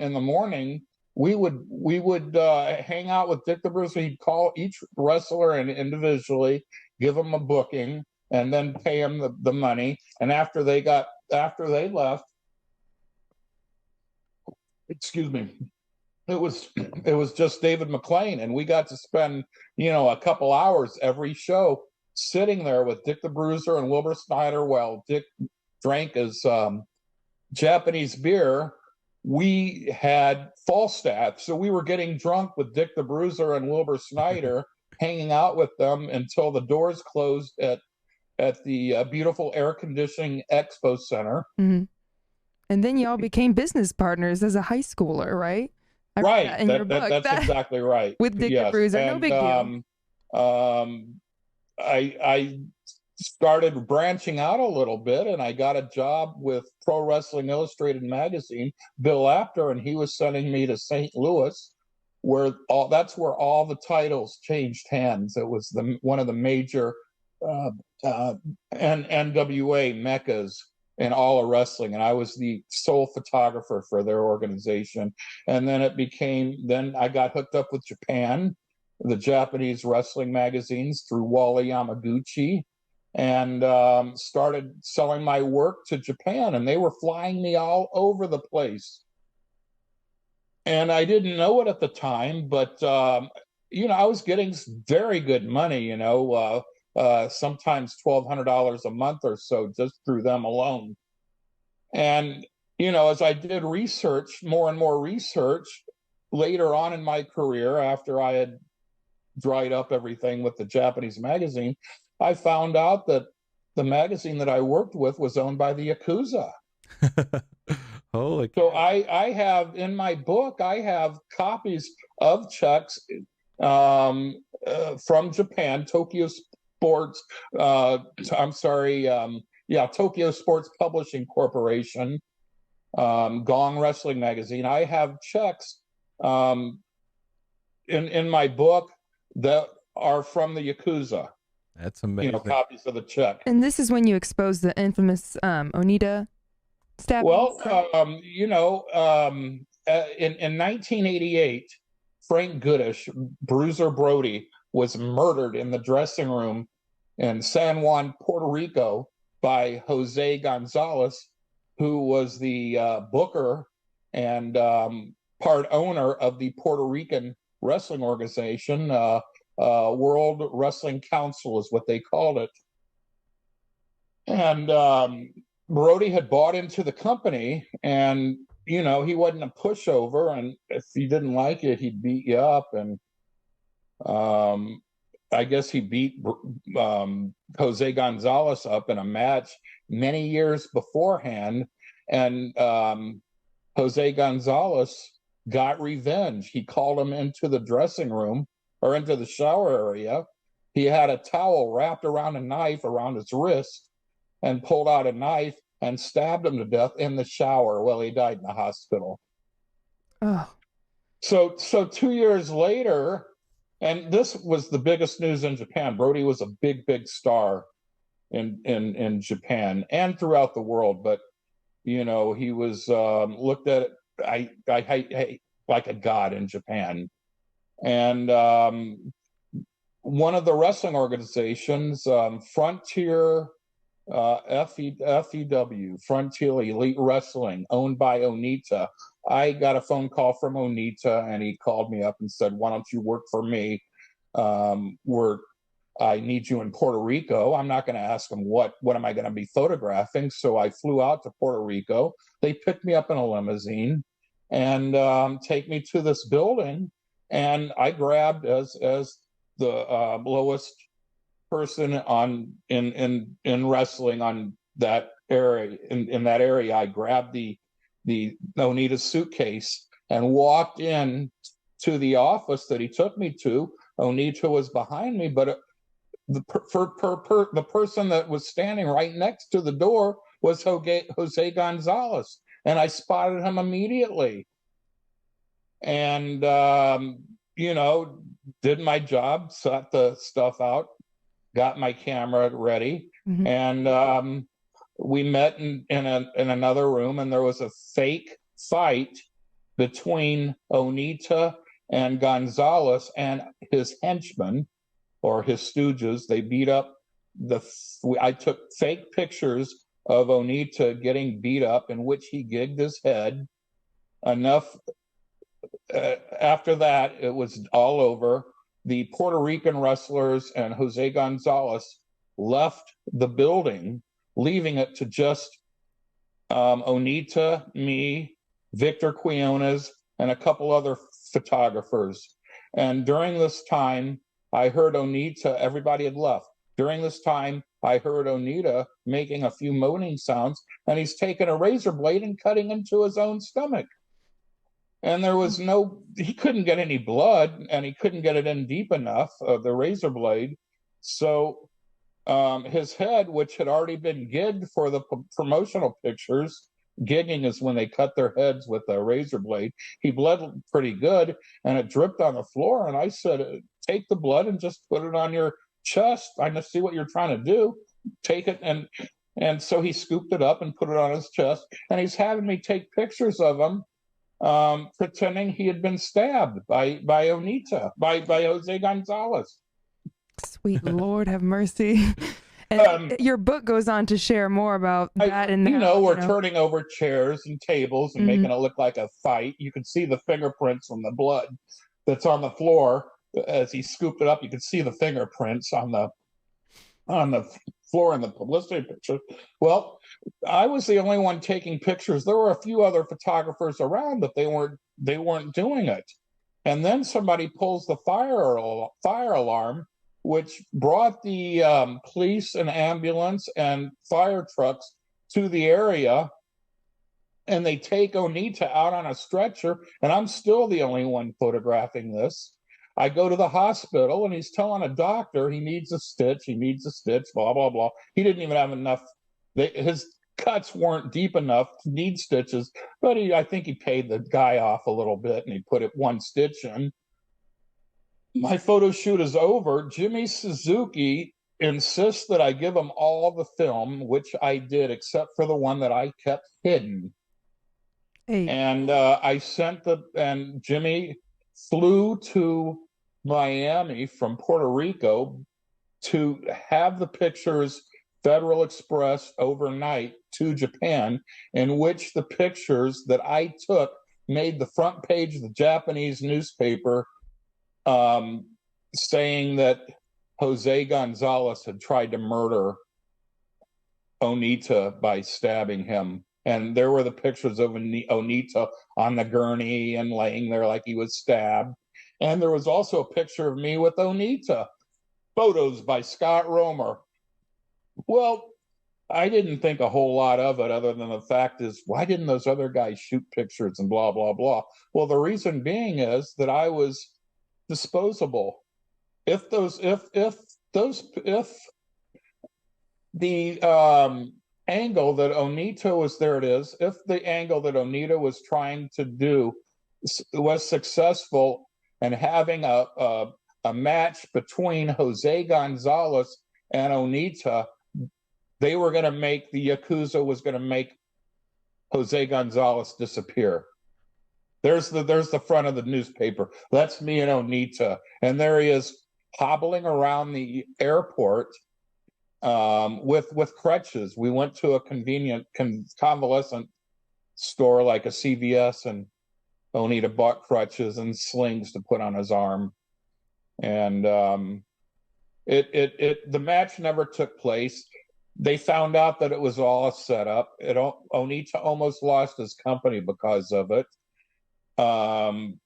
in the morning. We would hang out with Dick the Bruiser. He'd call each wrestler and individually, give them a booking, and then pay them the money. And after they left, excuse me, it was just David McLean, and we got to spend a couple hours every show sitting there with Dick the Bruiser and Wilbur Snyder while Dick drank his Japanese beer. We had Falstaff, so we were getting drunk with Dick the Bruiser and Wilbur Snyder, hanging out with them until the doors closed at at the beautiful air conditioning expo center. Mm-hmm. And then y'all became business partners as a high schooler, right? I read Right. that in your book. That's exactly right. With Dick the Yes. Bruiser, no And big deal. I started branching out a little bit, and I got a job with Pro Wrestling Illustrated magazine, Bill Apter, and he was sending me to St. Louis, that's where all the titles changed hands. It was one of the major NWA meccas in all of wrestling, and I was the sole photographer for their organization. And then then I got hooked up with Japan, the Japanese wrestling magazines, through Wally Yamaguchi, and started selling my work to Japan, and they were flying me all over the place. And I didn't know it at the time, but I was getting very good money, sometimes $1,200 a month or so just through them alone. And as I did research, more and more research, later on in my career, after I had dried up everything with the Japanese magazine, I found out that the magazine that I worked with was owned by the Yakuza. Holy so I have, in my book, I have copies of checks from Japan, Tokyo Sports, Tokyo Sports Publishing Corporation, Gong Wrestling Magazine. I have checks in my book that are from the Yakuza. That's amazing. Copies of the check. And this is when you exposed the infamous Onita stabbing. Well, in 1988, Frank Goodish, Bruiser Brody, was murdered in the dressing room in San Juan, Puerto Rico, by Jose Gonzalez, who was the booker and part owner of the Puerto Rican wrestling organization. World Wrestling Council is what they called it. And Brody had bought into the company, and he wasn't a pushover, and if you didn't like it, he'd beat you up. And I guess he beat Jose Gonzalez up in a match many years beforehand, and Jose Gonzalez got revenge. He called him into the dressing room, or into the shower area. He had a towel wrapped around a knife around his wrist, and pulled out a knife and stabbed him to death in the shower. Well, he died in the hospital. Oh. So 2 years later, and this was the biggest news in Japan. Brody was a big star in Japan and throughout the world, but he was looked at like a god in Japan. And one of the wrestling organizations, Frontier FEW, Frontier Elite Wrestling, owned by Onita. I got a phone call from Onita, and he called me up and said, "Why don't you work for me? I need you in Puerto Rico." I'm not going to ask him what am I going to be photographing. So I flew out to Puerto Rico. They picked me up in a limousine and take me to this building. And I grabbed, as the lowest person in wrestling on that area, in that area, I grabbed the Onita suitcase and walked in to the office that he took me to. Onita was behind me, but the person that was standing right next to the door was Jose Gonzalez, and I spotted him immediately. And did my job, set the stuff out, got my camera ready, and we met in another room, and there was a fake fight between Onita and Gonzalez and his henchmen, or his stooges. They beat up I took fake pictures of Onita getting beat up, in which he gigged his head. Enough. After that, it was all over. The Puerto Rican wrestlers and Jose Gonzalez left the building, leaving it to just Onita, me, Victor Quiones, and a couple other photographers. And during this time, I heard Onita, everybody had left. During this time, I heard Onita making a few moaning sounds, and he's taken a razor blade and cutting into his own stomach. And he couldn't get any blood, and he couldn't get it in deep enough, the razor blade. So his head, which had already been gigged for the promotional pictures, gigging is when they cut their heads with a razor blade, he bled pretty good, and it dripped on the floor. And I said, take the blood and just put it on your chest. I just see what you're trying to do. Take it. And so he scooped it up and put it on his chest, and he's having me take pictures of him, pretending he had been stabbed by Onita, by Jose Gonzalez. Sweet Lord, have mercy. And your book goes on to share more about that. And we're turning over chairs and tables and making it look like a fight. You can see the fingerprints from the blood that's on the floor as he scooped it up. You can see the fingerprints on the floor in the publicity picture. Well, I was the only one taking pictures. There were a few other photographers around, but they weren't doing it. And then somebody pulls the fire alarm, which brought the police and ambulance and fire trucks to the area, and they take Onita out on a stretcher, and I'm still the only one photographing this. I go to the hospital, and he's telling a doctor he needs a stitch, blah, blah, blah. He didn't even have enough. His cuts weren't deep enough to need stitches, but I think he paid the guy off a little bit, and he put one stitch in. My photo shoot is over. Jimmy Suzuki insists that I give him all the film, which I did, except for the one that I kept hidden. Hey. And and Jimmy flew to Miami from Puerto Rico to have the pictures Federal Express overnight to Japan, in which the pictures that I took made the front page of the Japanese newspaper, saying that Jose Gonzalez had tried to murder Onita by stabbing him. And there were the pictures of Onita on the gurney and laying there like he was stabbed. And there was also a picture of me with Onita, photos by Scott Romer. Well, I didn't think a whole lot of it, other than the fact is, why didn't those other guys shoot pictures and blah, blah, blah? Well, the reason being is that I was disposable. If the angle that Onita was, there it is, if the angle that Onita was trying to do was successful, and having a match between Jose Gonzalez and Onita, they were going to make, the Yakuza was going to make Jose Gonzalez disappear. There's the front of the newspaper. That's me and Onita. And there he is hobbling around the airport with crutches. We went to a convenient convalescent store like a CVS, and Onita bought crutches and slings to put on his arm. And the match never took place. They found out that it was all a setup. Onita almost lost his company because of it. And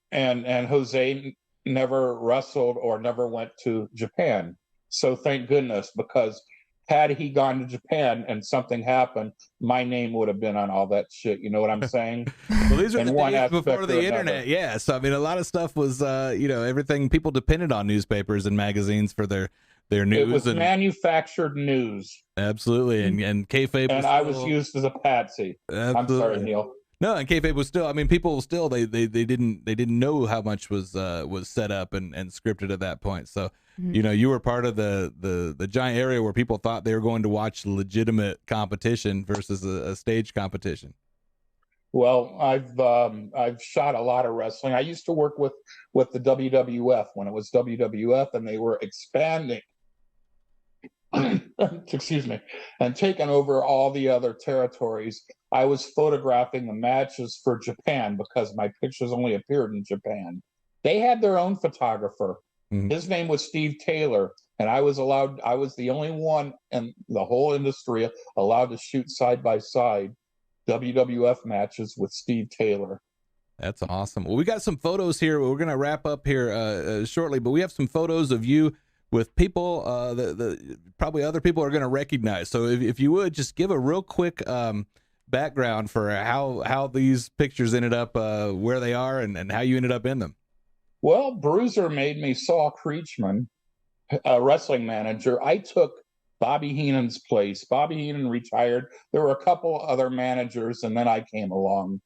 Jose never wrestled or never went to Japan. So thank goodness, because had he gone to Japan and something happened, my name would have been on all that shit. You know what I'm saying? Well, these are the days before the internet. Yeah. So, I mean, a lot of stuff was, everything, people depended on newspapers and magazines for their news. It was manufactured news. Absolutely. And kayfabe. And I was used as a patsy. Absolutely. I'm sorry, Neil. No, and kayfabe was still, I mean, people still, they didn't know how much was set up and scripted at that point. So, you were part of the giant area where people thought they were going to watch legitimate competition versus a stage competition. Well, I've shot a lot of wrestling. I used to work with the WWF when it was WWF, and they were expanding, excuse me, and taking over all the other territories. I was photographing the matches for Japan because my pictures only appeared in Japan. They had their own photographer. His name was Steve Taylor, and I was the only one in the whole industry allowed to shoot side by side WWF matches with Steve Taylor. That's awesome. Well, we got some photos here. We're going to wrap up here shortly, but we have some photos of you with people the probably other people are going to recognize. So if you would just give a real quick background for how these pictures ended up where they are and how you ended up in them. Well, Bruiser made me Saul Creechman, a wrestling manager. I took Bobby Heenan's place. Bobby Heenan retired. There were a couple other managers, and then I came along.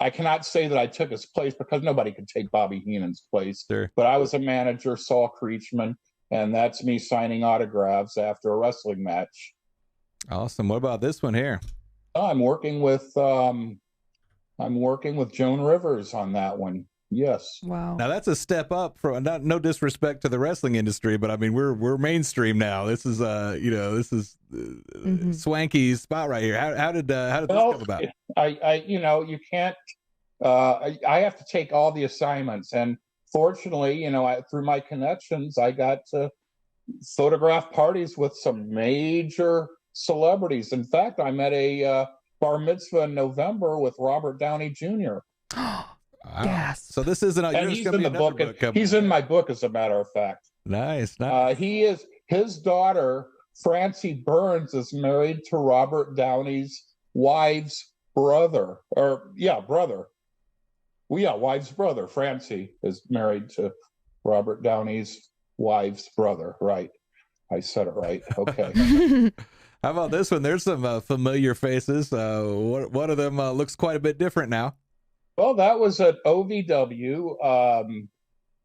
I cannot say that I took his place because nobody could take Bobby Heenan's place. Sure. But I was a manager, Saul Creechman, and that's me signing autographs after a wrestling match. Awesome. What about this one here? I'm working with Joan Rivers on that one. Yes. Wow. Now that's a step up from no disrespect to the wrestling industry, but I mean we're mainstream now. This is swanky spot right here. How did this come about? You can't. I have to take all the assignments, and fortunately, through my connections, I got to photograph parties with some major celebrities. In fact, I'm at a bar mitzvah in November with Robert Downey Jr. Wow. Yes. So this isn't a. And he's in the book. He's in my book, as a matter of fact. Nice. His daughter, Francie Burns, is married to Robert Downey's wife's brother. Wife's brother. Francie is married to Robert Downey's wife's brother. Right. I said it right. Okay. How about this one? There's some familiar faces. One of them looks quite a bit different now. Well, that was at OVW.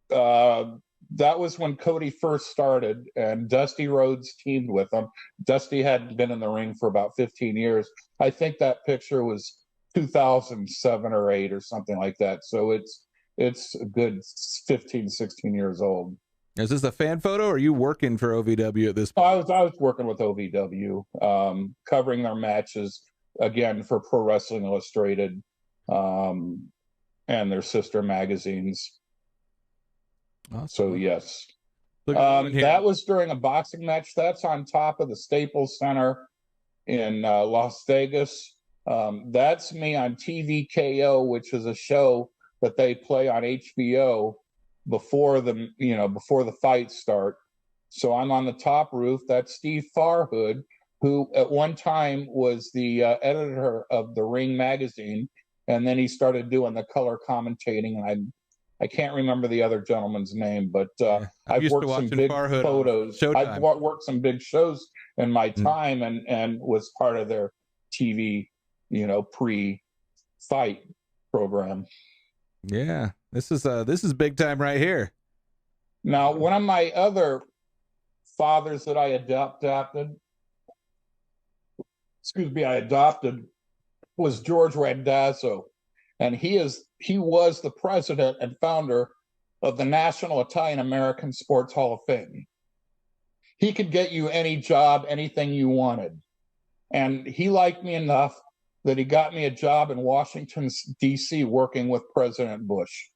That was when Cody first started, and Dusty Rhodes teamed with him. Dusty hadn't been in the ring for about 15 years. I think that picture was 2007 or 8 or something like that. So it's a good 15, 16 years old. Is this a fan photo, or are you working for OVW at this point? I was working with OVW, covering their matches, again, for Pro Wrestling Illustrated, and their sister magazines. Awesome. So yes, that was during a boxing match. That's on top of the Staples Center in Las Vegas. That's me on TVKO, which is a show that they play on HBO before the fights start. So I'm on the top roof. That's Steve Farhood, who at one time was the editor of the Ring magazine, and then he started doing the color commentating. And I can't remember the other gentleman's name, but I've worked some big Farhood photos. I've worked some big shows in my time, and was part of their TV, pre-fight program. Yeah, this is big time right here. Now, one of my other fathers that I adopted was George Randazzo, and he was the president and founder of the National Italian American Sports Hall of Fame. He could get you any job, anything you wanted, and he liked me enough that he got me a job in Washington, D.C., working with President Bush.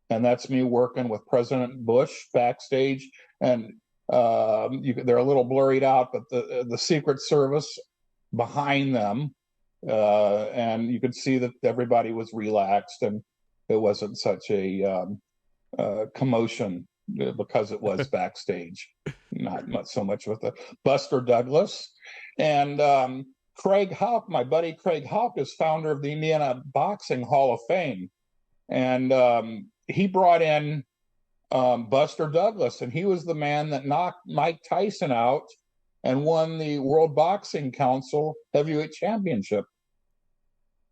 And that's me working with President Bush backstage. And they're a little blurred out, but the Secret Service behind them. And you could see that everybody was relaxed, and it wasn't such a commotion because it was backstage. Not so much with Buster Douglas. And Craig Houck, my buddy Craig Houck, is founder of the Indiana Boxing Hall of Fame. And he brought in Buster Douglas, and he was the man that knocked Mike Tyson out and won the World Boxing Council Heavyweight Championship.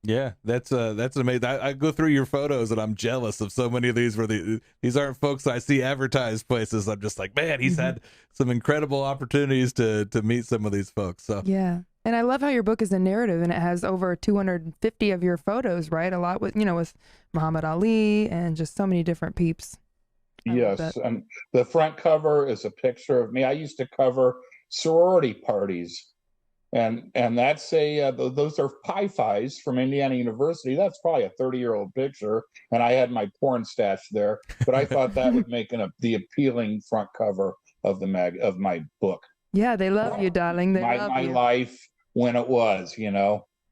Yeah, that's amazing. I go through your photos and I'm jealous of so many of these where these aren't folks I see advertised places. I'm just like, man, he's had some incredible opportunities to meet some of these folks. So yeah. And I love how your book is a narrative, and it has over 250 of your photos, right? A lot with Muhammad Ali and just so many different peeps. Yes, and the front cover is a picture of me. I used to cover sorority parties, and that's those are Pi-Phis from Indiana University. That's probably a 30-year-old picture, and I had my porn stash there. But I thought that would make the appealing front cover of my book. Yeah, they love you, darling. They love my you. Life when it was,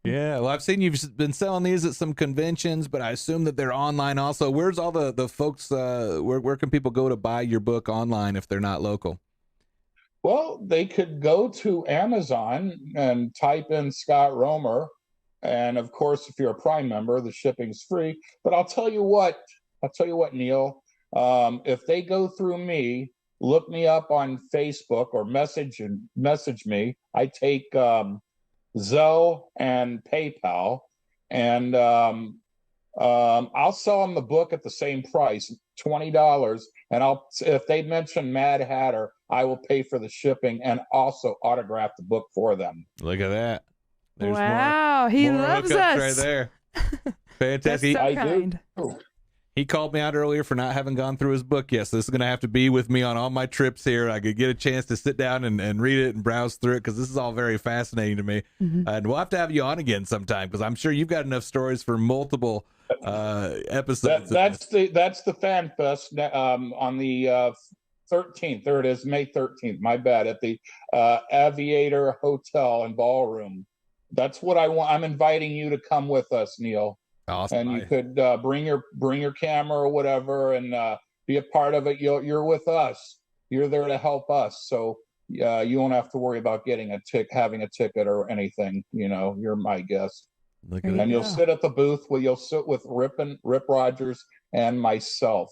Yeah, well, I've seen you've been selling these at some conventions, but I assume that they're online also. Where's all the folks, where can people go to buy your book online if they're not local? Well, they could go to Amazon and type in Scott Romer. And of course, if you're a Prime member, the shipping's free. But I'll tell you what, Neil, if they go through me, look me up on Facebook or message me. I take Zelle and PayPal, and I'll sell them the book at the same price, $20. And if they mention Mad Hatter, I will pay for the shipping and also autograph the book for them. Look at that. There's wow, he more loves hookups us right there. Fantastic. That's so I kind. do. He called me out earlier for not having gone through his book yet, so this is going to have to be with me on all my trips here. I could get a chance to sit down and read it and browse through it because this is all very fascinating to me. And we'll have to have you on again sometime because I'm sure you've got enough stories for multiple episodes. That's the Fan Fest on the 13th. There it is, May 13th. My bad, at the Aviator Hotel and Ballroom. That's what I want. I'm inviting you to come with us, Neil. Awesome. And you could bring your camera or whatever and be a part of it. You're with us. You're there to help us. So you won't have to worry about having a ticket or anything. You're my guest. And you'll sit at the booth where you'll sit with Rip Rogers and myself.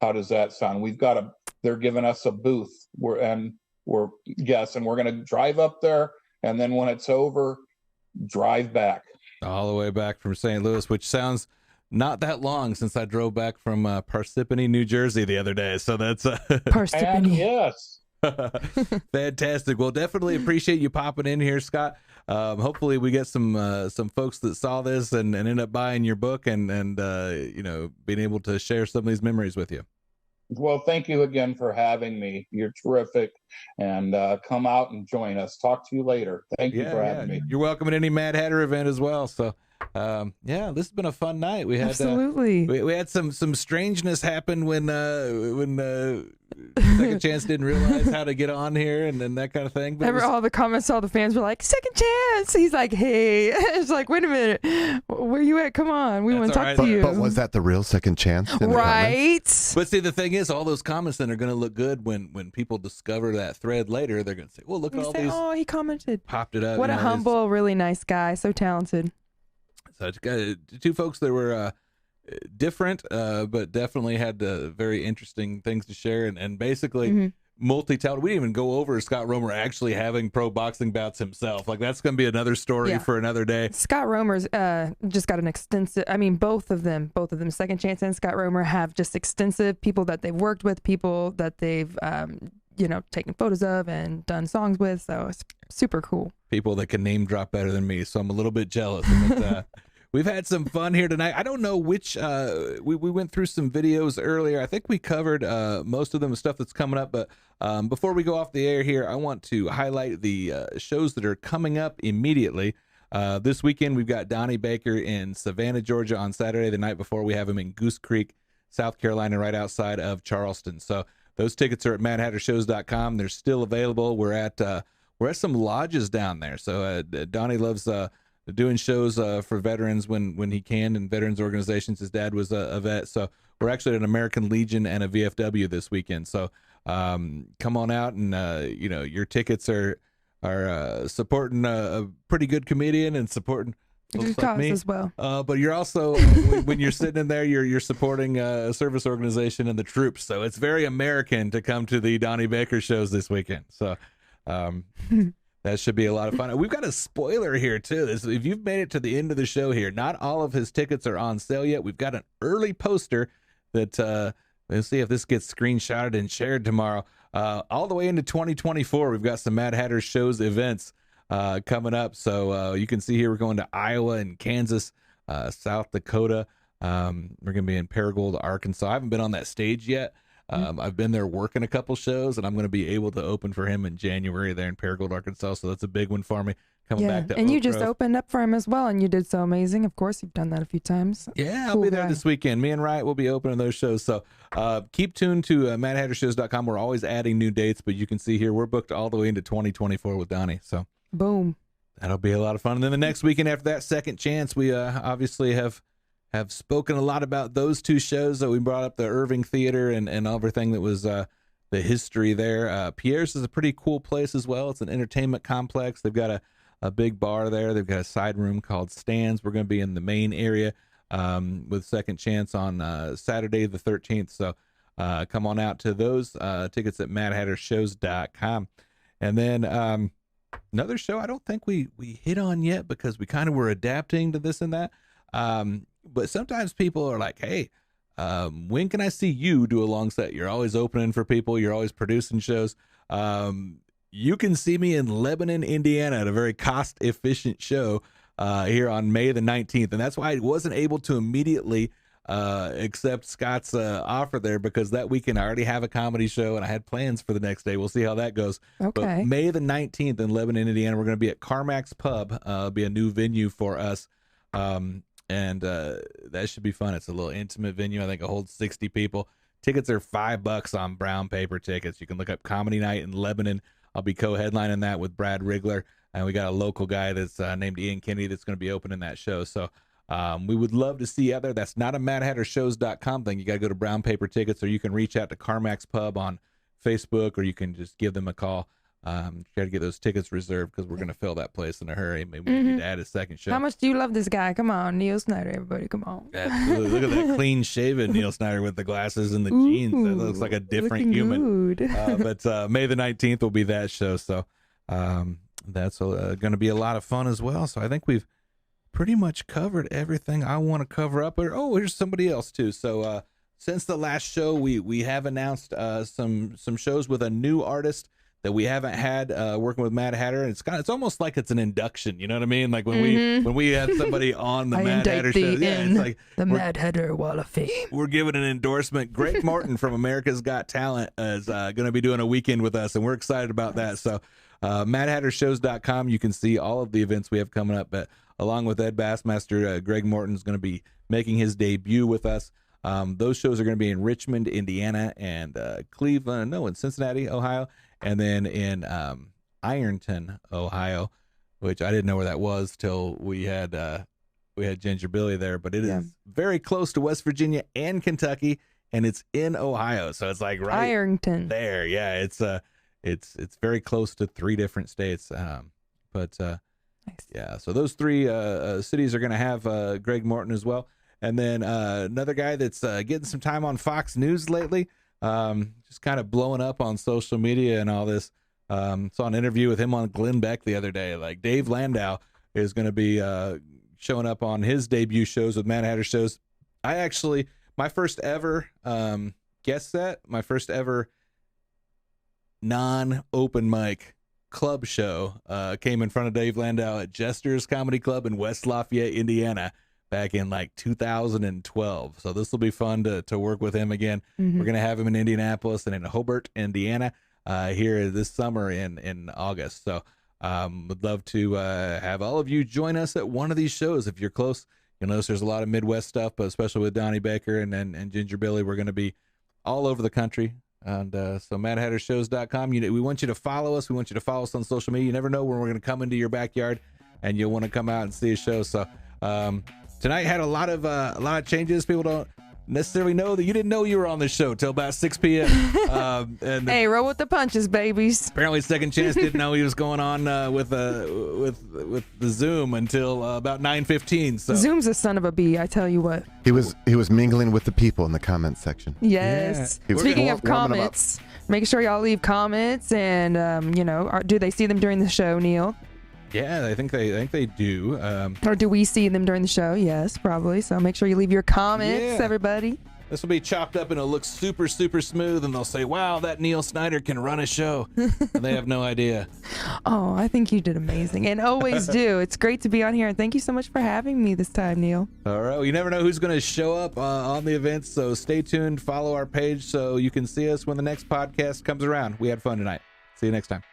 How does that sound? They're giving us a booth. We're going to drive up there, and then when it's over, drive back. All the way back from St. Louis, which sounds not that long since I drove back from Parsippany, New Jersey the other day. So that's Parsippany. Yes. Fantastic. Well, definitely appreciate you popping in here, Scott. Hopefully we get some folks that saw this and end up buying your book and being able to share some of these memories with you. Well, thank you again for having me. You're terrific. And come out and join us. Talk to you later. Thank you for having me. You're welcome at any Mad Hatter event as well. So, this has been a fun night. We had absolutely. We had some strangeness happen when Second Chance didn't realize how to get on here and that kind of thing. But all the comments, all the fans were like, "Second Chance." He's like, "Hey," it's like, "Wait a minute, where you at? Come on, we want to talk to you." But was that the real Second Chance? Right. But see, the thing is, all those comments then are going to look good when people discover that thread later. They're going to say, "Well, look at all these." Oh, he commented. Popped it up. What a humble, really nice guy. So talented. So it's got two folks that were different, but definitely had very interesting things to share, and basically multi-talented. We didn't even go over Scott Romer actually having pro boxing bouts himself. Like that's going to be another story for another day. Scott Romer's just got an extensive. I mean, both of them, Second Chance and Scott Romer have just extensive people that they've worked with, people that they've taken photos of and done songs with. So it's super cool. People that can name drop better than me. So I'm a little bit jealous. But, we've had some fun here tonight. I don't know which, we went through some videos earlier. I think we covered most of them, stuff that's coming up. But before we go off the air here, I want to highlight the shows that are coming up immediately. This weekend, we've got Donnie Baker in Savannah, Georgia on Saturday. The night before, we have him in Goose Creek, South Carolina, right outside of Charleston. So those tickets are at madhattershows.com. They're still available. We're at some lodges down there. So Donnie loves doing shows for veterans when he can, and veterans organizations. His dad was a vet. So we're actually at an American Legion and a VFW this weekend. So come on out, and your tickets are supporting a pretty good comedian and supporting good cause me as well. But you're also when you're sitting in there, you're supporting a service organization and the troops. So it's very American to come to the Donnie Baker shows this weekend. So that should be a lot of fun. We've got a spoiler here too. If you've made it to the end of the show here, not all of his tickets are on sale yet. We've got an early poster that we'll see if this gets screenshotted and shared tomorrow. All the way into 2024, we've got some Mad Hatter shows events coming up. So you can see here we're going to Iowa and Kansas, South Dakota. We're going to be in Paragould, Arkansas. I haven't been on that stage yet. I've been there working a couple shows, and I'm going to be able to open for him in January there in Paragould, Arkansas. So that's a big one for me. Coming back to and you just opened up for him as well, and you did so amazing. Of course, you've done that a few times. Yeah, I'll be there this weekend. Me and Riot will be opening those shows. So keep tuned to madhattershows.com. We're always adding new dates, but you can see here we're booked all the way into 2024 with Donnie. So boom. That'll be a lot of fun. And then the next weekend after that, Second Chaynce, we obviously have spoken a lot about those two shows that we brought up, the Irving Theater and everything that was the history there. Pierre's is a pretty cool place as well. It's an entertainment complex. They've got a big bar there. They've got a side room called Stands. We're going to be in the main area with Second Chaynce on Saturday the 13th. So come on out to those tickets at madhattershows.com. And then another show I don't think we hit on yet because we kind of were adapting to this and that. But sometimes people are like, hey, when can I see you do a long set? You're always opening for people. You're always producing shows. You can see me in Lebanon, Indiana at a very cost-efficient show here on May the 19th. And that's why I wasn't able to immediately accept Scott's offer there, because that weekend I already have a comedy show and I had plans for the next day. We'll see how that goes. Okay. But May the 19th in Lebanon, Indiana, we're going to be at Carmack's Pub. It'll be a new venue for us. And that should be fun. It's a little intimate venue. I think it holds 60 people. Tickets are $5 on brown paper tickets. You can look up Comedy Night in Lebanon. I'll be co-headlining that with Brad Rigler. And we got a local guy that's named Ian Kennedy that's going to be opening that show. So we would love to see you out there. That's not a MadHatterShows.com thing. You got to go to brown paper tickets, or you can reach out to Carmack's Pub on Facebook, or you can just give them a call. Try to get those tickets reserved because we're going to fill that place in a hurry. Maybe we need to add a second show. How much do you love this guy? Come on, Neil Snyder, everybody, come on. Absolutely. Look at that clean-shaven Neil Snyder with the glasses and the jeans. That looks like a different human. But May the 19th will be that show, so that's going to be a lot of fun as well. So I think we've pretty much covered everything I want to cover up. Oh, here's somebody else too. So since the last show, we have announced some shows with a new artist that we haven't had working with Mad Hatter. And it's almost like it's an induction. You know what I mean? Like when we had somebody on the Mad Hatter show. Yeah, it's like the Mad Hatter Wall of Fame. We're giving an endorsement. Greg Martin from America's Got Talent is going to be doing a weekend with us, and we're excited about that. So MadHatterShows.com, you can see all of the events we have coming up. But along with Ed Bassmaster, Greg Morton is going to be making his debut with us. Those shows are going to be in Richmond, Indiana, and in Cincinnati, Ohio. And then in Ironton, Ohio, which I didn't know where that was till we had Ginger Billy there, but it is very close to West Virginia and Kentucky, and it's in Ohio, so it's like right Ironton there. Yeah, it's very close to 3 different states. Nice. Yeah, so those 3 cities are going to have Greg Morton as well, and then another guy that's getting some time on Fox News lately. Just kind of blowing up on social media and all this. Saw an interview with him on Glenn Beck the other day. Like Dave Landau is going to be showing up on his debut shows with Mad Hatter Shows. My first ever guest set, my first ever non-open mic club show came in front of Dave Landau at Jester's Comedy Club in West Lafayette, Indiana, back in like 2012. So this will be fun to work with him again. We're going to have him in Indianapolis and in Hobart, Indiana here this summer in August. So would love to have all of you join us at one of these shows. If you're close, you'll notice there's a lot of Midwest stuff, but especially with Donnie Baker and Ginger Billy, we're going to be all over the country. And so MadHatterShows.com. We want you to follow us. We want you to follow us on social media. You never know when we're going to come into your backyard and you'll want to come out and see a show. So tonight had a lot of changes. People don't necessarily know that you didn't know you were on this show till about 6 p.m. And hey, roll with the punches, babies. Apparently, Second Chaynce didn't know he was going on with the Zoom until about 9:15. So Zoom's a son of a bee, I tell you what. He was mingling with the people in the comments section. Yes. Yeah. Speaking of comments, make sure y'all leave comments, and do they see them during the show, Neil? Yeah, I think they do. Or do we see them during the show? Yes, probably. So make sure you leave your comments, everybody. This will be chopped up and it'll look super, super smooth, and they'll say, wow, that Neil Snyder can run a show. And they have no idea. Oh, I think you did amazing, and always do. It's great to be on here, and thank you so much for having me this time, Neil. All right. Well, you never know who's going to show up on the events, so stay tuned. Follow our page so you can see us when the next podcast comes around. We had fun tonight. See you next time.